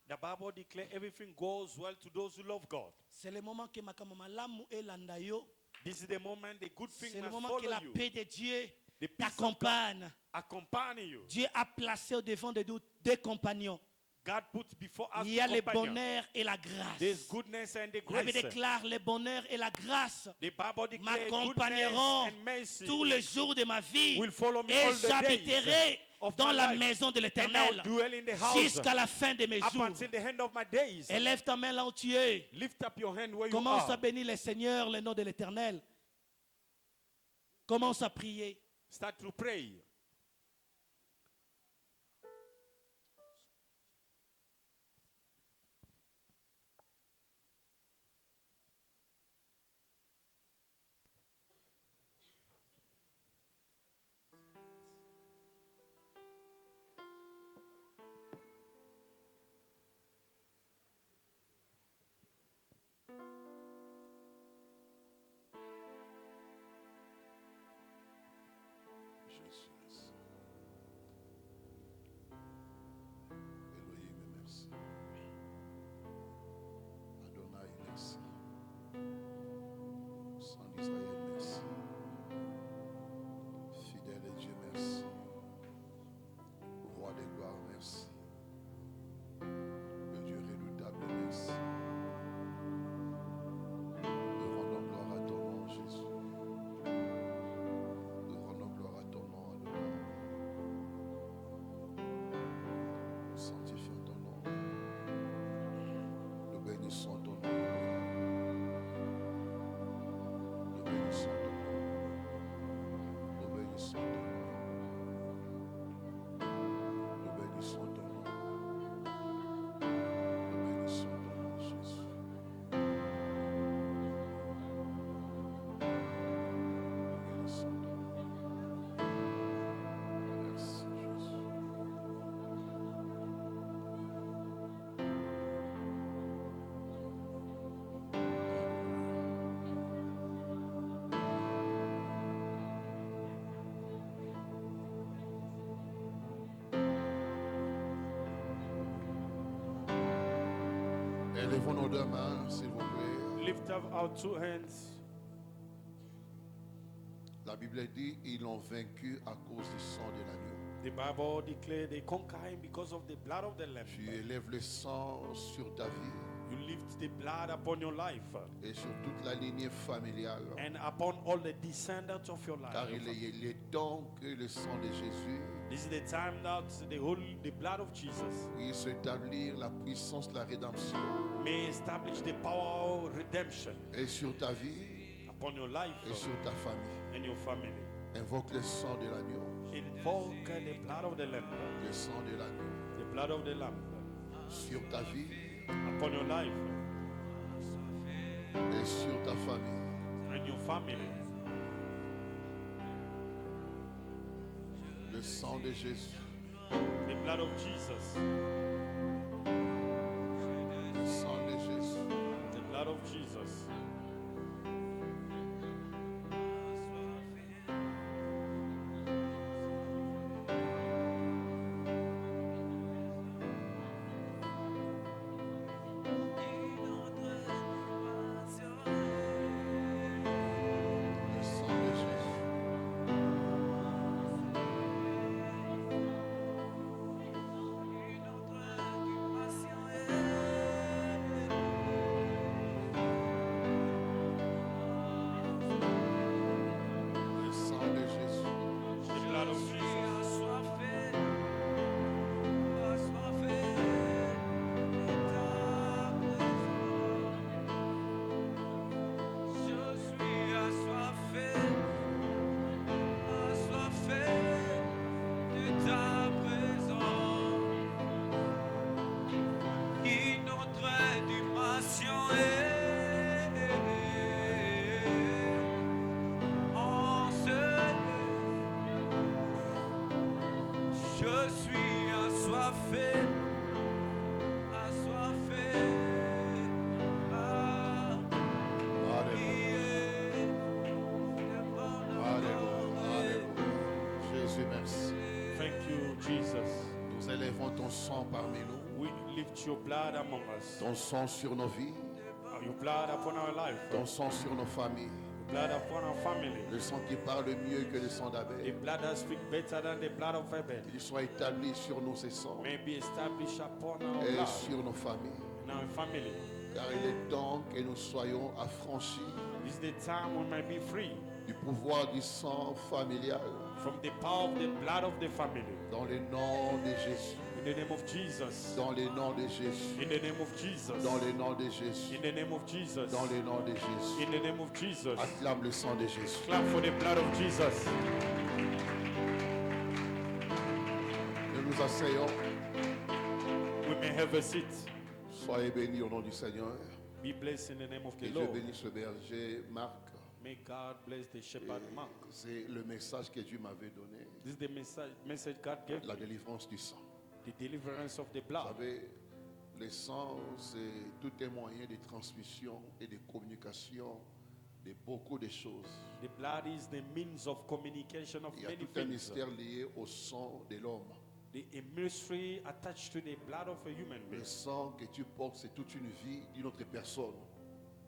The Bible declares everything goes well to those who love God. C'est le moment que makamama lamu elanda yo. This is the moment the good thing C'est le must moment follow que la you. paix de Dieu The peace of God t'accompagne. accompany you. Dieu a placé au devant de nous deux compagnons. God puts before us Il y a the le companion. bonheur et la grâce. There's goodness and the La Bible grace. déclare le bonheur et la grâce The Bible declares goodness m'accompagneront and mercy tous les jours de ma vie will follow me et all the days j'habiterai of dans my la life. maison de And l'Éternel I'll dwell in the house jusqu'à la fin de mes up jours. until the end of my days. Élève ta main là où tu es. Lift up your hand where you Commence à are. bénir le Seigneur, le nom de l'Éternel. Commence à prier. Start to pray. Jésus, Elohim, merci. Adonai, merci. Sang d'Israël, merci. Fidèle Dieu, merci. Roi des gloires, merci. Le Dieu redoutable, merci. Nous rendons gloire à ton nom, Jésus. Nous rendons gloire à ton nom, Adonai. Nous sanctifions ton nom. Nous bénissons ton nom. Nous bénissons ton nom. Nous bénissons ton nom. Nous bénissons ton nom. Nous bénissons ton nom, Jésus. Nous bénissons ton nom. Merci, Jésus. Élevons nos deux mains, s'il vous plaît. Lift up our two hands. La Bible dit ils l'ont vaincu à cause du sang de l'agneau. The Bible declares they conquer him because of the blood of the Lamb. Tu élèves le sang sur ta vie. You lift the blood upon your life et sur toute la lignée familiale. and upon all the descendants of your life. Car il est temps que le sang de Jésus This is the time that the blood of Jesus puisse établir la puissance de la rédemption. may establish the power of redemption Et sur ta vie upon your life et sur ta famille. and your family. Invoque le sang de l'agneau. Invoke the blood of the Lamb, Le sang de l'agneau. the blood of the Lamb Sur ta vie upon your life et sur ta famille. and your family. Le sang de Jésus. The blood of Jesus, Le sang de Jésus. the blood of Jesus. Le sang de Jésus. Le sang de Jésus. The blood of Jesus. Je suis assoiffé, assoiffé, Alléluia. Alléluia. Jésus, merci. Thank you, Jesus. Nous élèvons ton sang parmi nous. We lift your blood among us. Ton sang sur nos vies. Your blood upon our life. Ton sang sur nos familles. Blood upon our family. Le sang qui parle mieux que le sang The d'Abel. blood that speaks better than the blood of Abel Qu'il soit établi sur nous ces sangs may be established upon our et blood sur nos familles. and our family. Car il est temps que nous soyons affranchis This is the time we might be free du pouvoir du sang familial from the power of the blood of the family. dans le nom de Jésus. In the name of Jesus. Dans le nom de Jésus. In the name of Jesus. Dans le nom de Jésus. In the name of Jesus. Dans le nom de Jésus. In the name of Jesus. Acclame le sang de Jésus. Clap for the blood of Jesus. Nous nous asseyons. We may have a seat. Soyez bénis au nom du Seigneur. Be blessed in the name of Que the Dieu Lord. bénisse le berger Marc. May God bless the shepherd Mark. C'est le message que Dieu m'avait donné. This is the message God gave La me. délivrance du sang. The deliverance of the Vous blood. savez, le sang, c'est tout un moyen de transmission et de communication de beaucoup de choses. The blood is the means of communication of Il y a many tout un things. mystère lié au sang de l'homme. A mystery attached to the blood of a human Le being. sang que tu portes, c'est toute une vie d'une autre personne.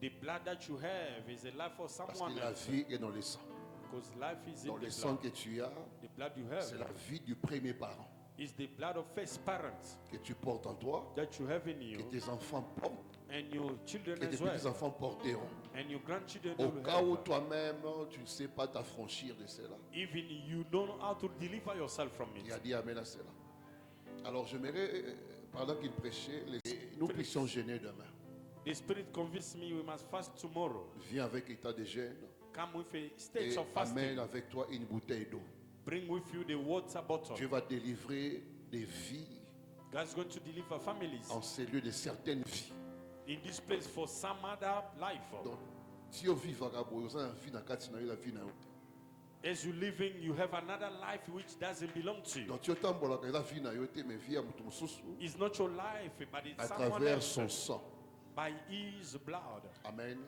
The blood that you have is a life for Parce someone que la else. vie est dans le sang. Because life is Dans in le the sang blood. que tu as, The blood you c'est la have vie du premier parent is the blood of first parents que tu portes en toi, that you have in que you, tes enfants portent, and your children que tes as well, petits-enfants porteront. and your grandchildren Au will cas où have. toi-même, tu ne sais pas t'affranchir de cela. Even you don't know how to deliver yourself from Il a it. dit Amen à cela. Alors j'aimerais, pendant qu'il prêchait, nous puissions gêner demain. The Spirit convinced me we must fast tomorrow. Viens avec état de gêne Come with a et stage of amène fasting. avec toi une bouteille d'eau. Bring with you the water bottle. Dieu va délivrer des vies God's going to deliver families en ces lieux de certaines vies. in this place for some other life. Donc, si on vit vagabond, on a une vie dans la vie dans As you're living, you have another life which doesn't belong to you. donc tu entends la vie dans mais vie à mutu mususu It's not your life, but it's à someone travers else. son sang. By his blood. Amen.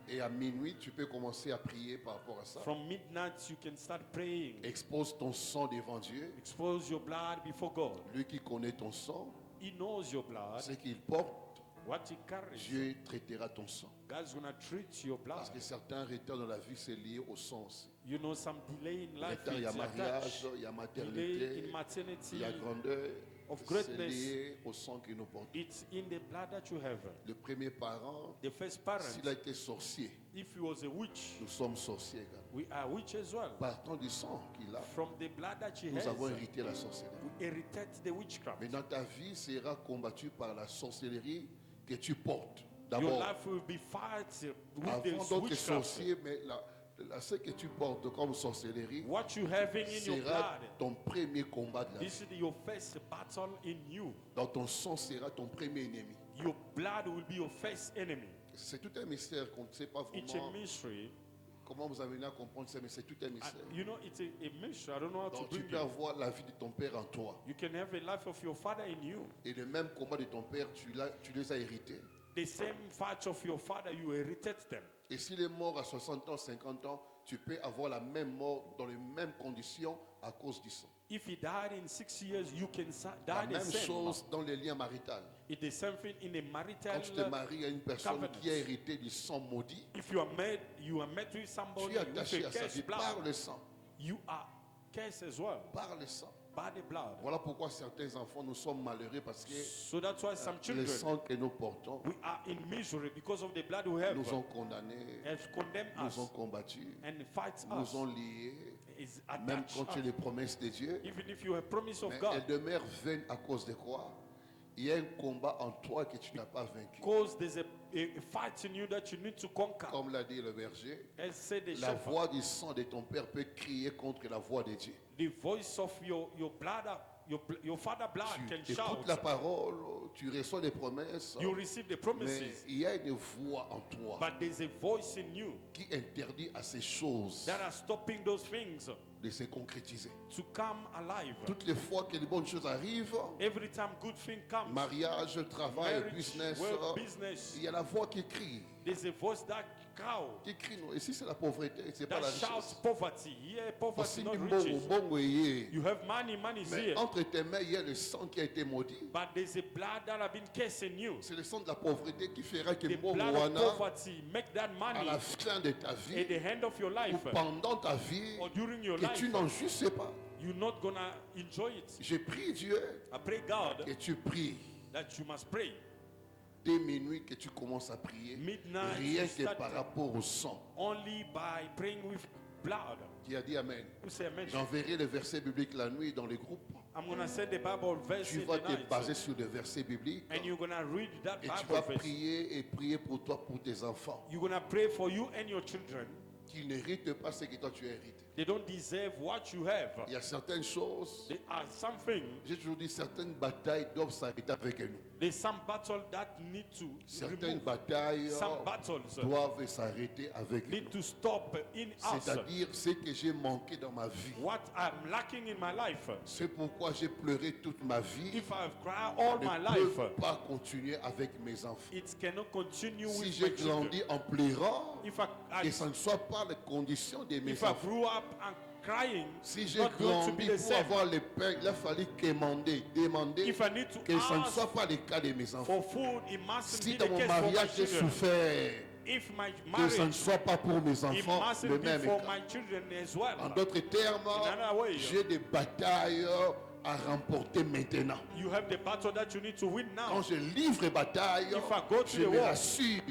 Et à minuit, tu peux commencer à prier par rapport à ça. From midnight, you can start praying. Expose ton sang devant Dieu. Expose your blood before God. Lui qui connaît ton sang, He knows your blood, ce qu'il porte, what he carries. Dieu traitera ton sang. God's going to treat your blood. Parce que certains retards dans la vie, c'est lié au sang aussi. You know, some delay in life. Il y a mariage, il y a Delay maternité, in maternity. il y a grandeur. Of C'est greatness. lié au sang que nous portons. It's in the blood that you have. Le premier parent, The first parent, s'il a été sorcier, if he was a witch, nous sommes sorciers également. we are witch as well. Partant du sang qu'il a, From the blood that he nous has, avons hérité la sorcellerie. we inherited the witchcraft. Mais dans ta vie sera combattue par la sorcellerie que tu portes. Your D'abord, life will be fight with avant the d'autres witchcraft. sorciers, mais ce que tu portes comme sorcellerie What you having in your sera blood, ton premier combat de la vie. this is your first battle in you. Dans ton sang sera ton premier ennemi. Your blood will be your first enemy. C'est tout un mystère qu'on ne sait pas It's a vraiment mystery. comment vous avez à comprendre ça, mais c'est tout un mystère. You know, it's a mystery. I don't know how to Donc tu bring peux it. avoir la vie de ton père en toi. You can have a life of your father in you. Et le même combat de ton père, tu les as hérités. The same fights of your father, you inherited them. Et s'il est mort à 60 ans, 50 ans, tu peux avoir la même mort dans les mêmes conditions à cause du sang. If he died in 6 years, you can La die the même same. chose dans les liens maritaux. It's the same thing in a marital. Quand tu te maries à une personne covenant. qui a hérité du sang maudit, If you are met with somebody tu es with attaché a à sa vie cursed par blood, le sang. you are cursed as well Par le sang. by the blood. Voilà pourquoi certains enfants, nous sommes malheureux parce que So that's why some le children, sang que nous portons we are in misery because of the blood we have. nous ont condamnés, Has condemned us nous ont combattus, and fights us. nous ont liés, Is même attached quand tu as us. les promesses de Dieu. Even if you have promise of Mais God, elles demeurent vaines à cause de quoi? Il y a un combat en toi que tu n'as pas vaincu. because there's a fight in you that you need to conquer. Comme l'a dit le berger, As said the la shepherd, voix du sang de ton père peut crier contre la voix de Dieu. the voice of your blood, your father blood can Tu shout. écoutes la parole, tu reçois des promesses, You receive the mais promises, il y a une voix en toi but there's a voice in you qui interdit à ces choses that are stopping those things de se concrétiser. to come alive. Toutes les fois que les bonnes choses arrivent, Every time good thing comes, mariage, travail, marriage, business, work, business, il y a la voix qui crie. there's a voice that cow Non. Et si c'est la pauvreté, c'est pas that la shouts richesse. poverty. Yeah, poverty, Aussi, not bon, riches. bon, oui. You have money, money is Mais here, entre tes mains, il y a le sang qui a été maudit. but there's a blood that have been cursed in you. C'est le sang de la pauvreté qui fera que The mon blood of Moana, poverty make that à money la fin de ta at vie, the end of your ou life pendant ta vie, or during your que life. tu n'en jouisses pas. You're not gonna enjoy it. Je prie Dieu I pray God que tu pries. that you must pray. Dès minuit que tu commences à prier, Midnight, rien you que start par rapport au sang. only by praying with blood. Qui a dit Amen. Who say amen? J'enverrai les versets bibliques la nuit dans les groupes. I'm gonna send the Bible verse Tu in vas the te night, baser sur des versets bibliques and you're gonna read that et tu Bible vas verse. prier et prier pour toi, pour tes enfants, You're gonna pray for you and your children. qui n'héritent pas ce que toi tu hérites. They don't deserve what you have. Il y a certaines choses, There are something. j'ai toujours dit, certaines batailles doivent s'arrêter avec nous. There's some battle that need to Certaines remove. batailles Some battles doivent s'arrêter avec need nous. to stop in us. C'est-à-dire ce que j'ai manqué dans ma vie. What I'm lacking in my life. C'est pourquoi j'ai pleuré toute ma vie. If I've cried all Je my ne life, peux pas continuer avec mes enfants. it cannot continue Si with j'ai my children. grandi en pleurant, If que ce ne soit pas les conditions de mes if I enfants. grew up and crying, Si j'ai not going to be grandi the pour same. avoir le pain, il a fallu demander If I need to que ce ne ask soit pas le cas de mes enfants. for food, it mustn't Si be dans the mon case for my mariage j'ai children. souffert, If my que ce ne marriage, soit pas pour mes it enfants mustn't le be même for cas. my children as well. En d'autres termes, another way, j'ai des batailles à remporter maintenant. You have the battle that you need to win now. Quand je livre bataille, If I go to je the me war, rassure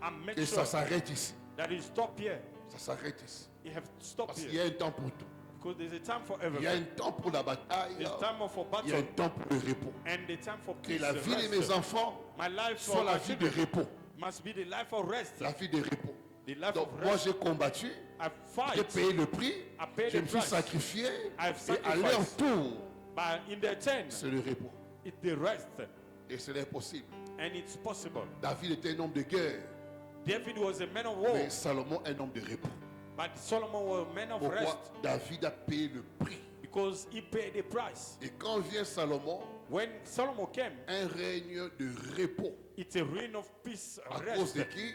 And make que sure ça s'arrête ici. that it stop here. Ça s'arrête ici. You have to stop Parce qu'il y here. a un temps pour tout. Because there's a time for Il y a everything. un temps pour la bataille. There's time for Il y a un battle temps pour le repos. and the time for Que peace. la and vie de rest. mes enfants My life soit for la my vie de children repos. must be the life of rest. La vie de repos. The life Donc of moi rest. j'ai combattu, I j'ai fight, payé le prix, I paid je the me suis price. sacrifié I've et à leur sacrificed. tour, but in the ten, c'est le repos. it's the rest, Et c'est possible. and it's possible. David était un homme de guerre, David was a man of war, mais Salomon un homme de repos. but Solomon was a man of Pourquoi rest David a payé le prix? because he paid the price. Et quand vient Salomon, When Solomon came, un règne de repos. it's a reign of peace, À cause rest, de qui?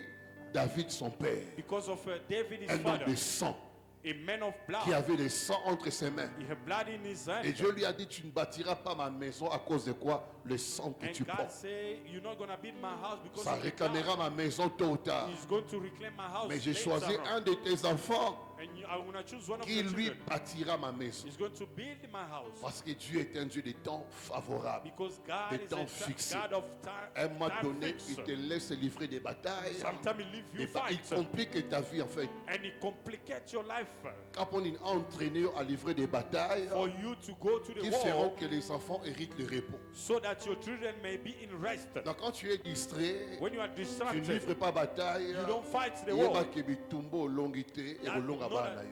David son père. because of David, his Un homme father, de sang a man of qui blood. avait le sang entre ses mains. He had blood in his hand. Et Dieu lui a dit, tu ne bâtiras pas ma maison à cause de quoi? Le sang que And tu God portes. said, you're not going to build my house because Ça of the réclamera blood. ma maison tôt ou tard. He's going to reclaim my house Mais j'ai later choisi on. un de tes enfants I'm going to choose one of qui your lui children. bâtira ma maison. He's going to build my house. Parce que Dieu est un Dieu de temps favorable. Because God Des is temps a fixés. God of À un moment time donné, fixed. il te laisse livrer des batailles. Sometimes he leave you Et il fight. complique ta vie en fait. And it complicates your life. Quand on est entraîné à livrer des batailles For you to go to qui the feront war que les enfants héritent le repos. so that your children may be in rest. Donc quand tu es distrait, When you are tu ne distracted, livres pas bataille. you don't fight the Il y a war. qui bitumbo longité et That- longa know that bana.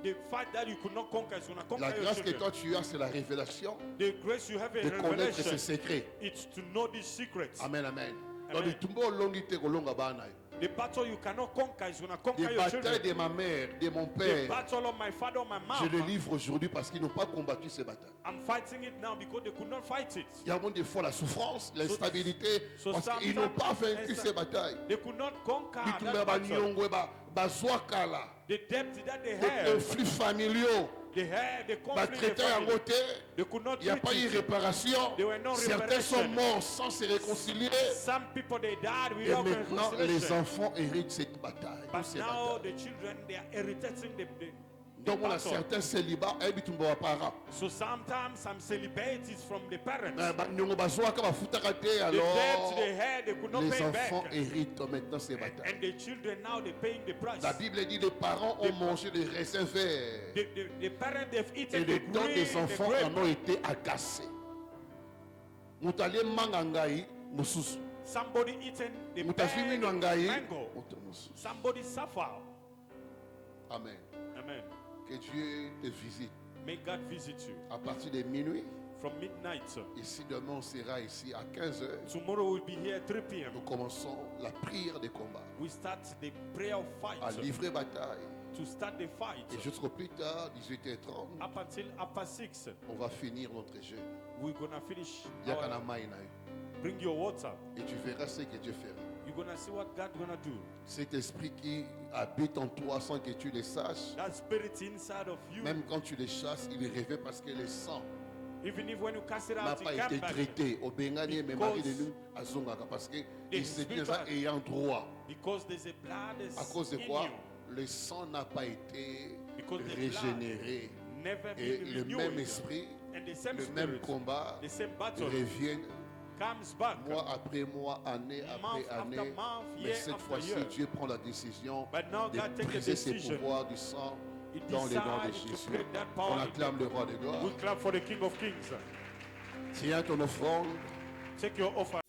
the fight that you could not conquer is going to La conquer your grâce que children. toi tu as, c'est la révélation The grace you have de in connaître ses revelation, secrets. it's to know these secrets. Amen, amen. Donc Amen. le tumbo longité ko longa bana. The battle you cannot conquer is going to conquer Des your batailles children. de ma mère, de mon The père, battle of my father, my je le mom, livre aujourd'hui parce qu'ils n'ont pas combattu ces batailles. I'm fighting it now because they could not fight it. Il y a des fois la souffrance, l'instabilité, so parce qu'ils n'ont pas vaincu ces batailles. They could not conquer Bitumba that battle. banyongwe bazwakala, The depth that they des had, conflits familiaux, they had the conflict in the traité en family. côté, They could not il n'y a pas treat eu it. réparation. There were no Certains sont reparation. morts sans se réconcilier. Some people they died Et without maintenant, les reconciliation. enfants héritent cette bataille. But ces now batailles. the children they are irritating the Donc, on a battle. certains célibats, et bitumba wa para. So sometimes some celibate is from the parents. Nyongo bazwaka bafutaka te, The debt alors they had, they could not les pay enfants back. héritent maintenant ces batailles. And the children now they're paying the price. La Bible dit les parents ont mangé des raisins verts The parents they've et eaten les the dents des green, the enfants grape. en ont été agacés. Mutalie mangangai mususu. Somebody eaten the Mutafimi bad nwangai mango. mususu. Somebody suffer. Amen. Amen. Que Dieu te visite May God visit you à partir de minuit. from midnight. Ici demain on sera ici à 15h. Tomorrow we'll be here at 3 p.m. Nous commençons la prière de combat. We start the prayer of À fight. livrer bataille. To start the fight. Et jusqu'au plus tard, 18h30, Up until after 6, on va finir notre jeûne. we're gonna finish. Yakana Our, maina. bring your water. Et tu verras ce que Dieu fera. You're gonna see what God gonna do. Cet esprit qui habite en toi sans que tu le saches, That spirit inside of you, même quand tu les chasses, il revient parce que le sang even if when you cast it n'a out, pas it été comes back. traité. Au Bengani, mes maris de Because nous, à Zongaka, parce que the il s'est dit spiritual- ayant droit. Because there's a blood is À cause de in quoi? you. Le sang n'a pas été Because the régénéré. Never Et been le même renewed. esprit, And the same le même spirit, combat the same battle revient comes back. mois après mois, année Month après after année. month, Mais year cette after fois-ci, year. Dieu prend la décision But now de God take a briser ses decision. pouvoirs du sang He dans les noms de decided to Jésus. break that power. On acclame le roi de gloire. We clap for the King of Kings. Tiens ton offrande. Take your offer.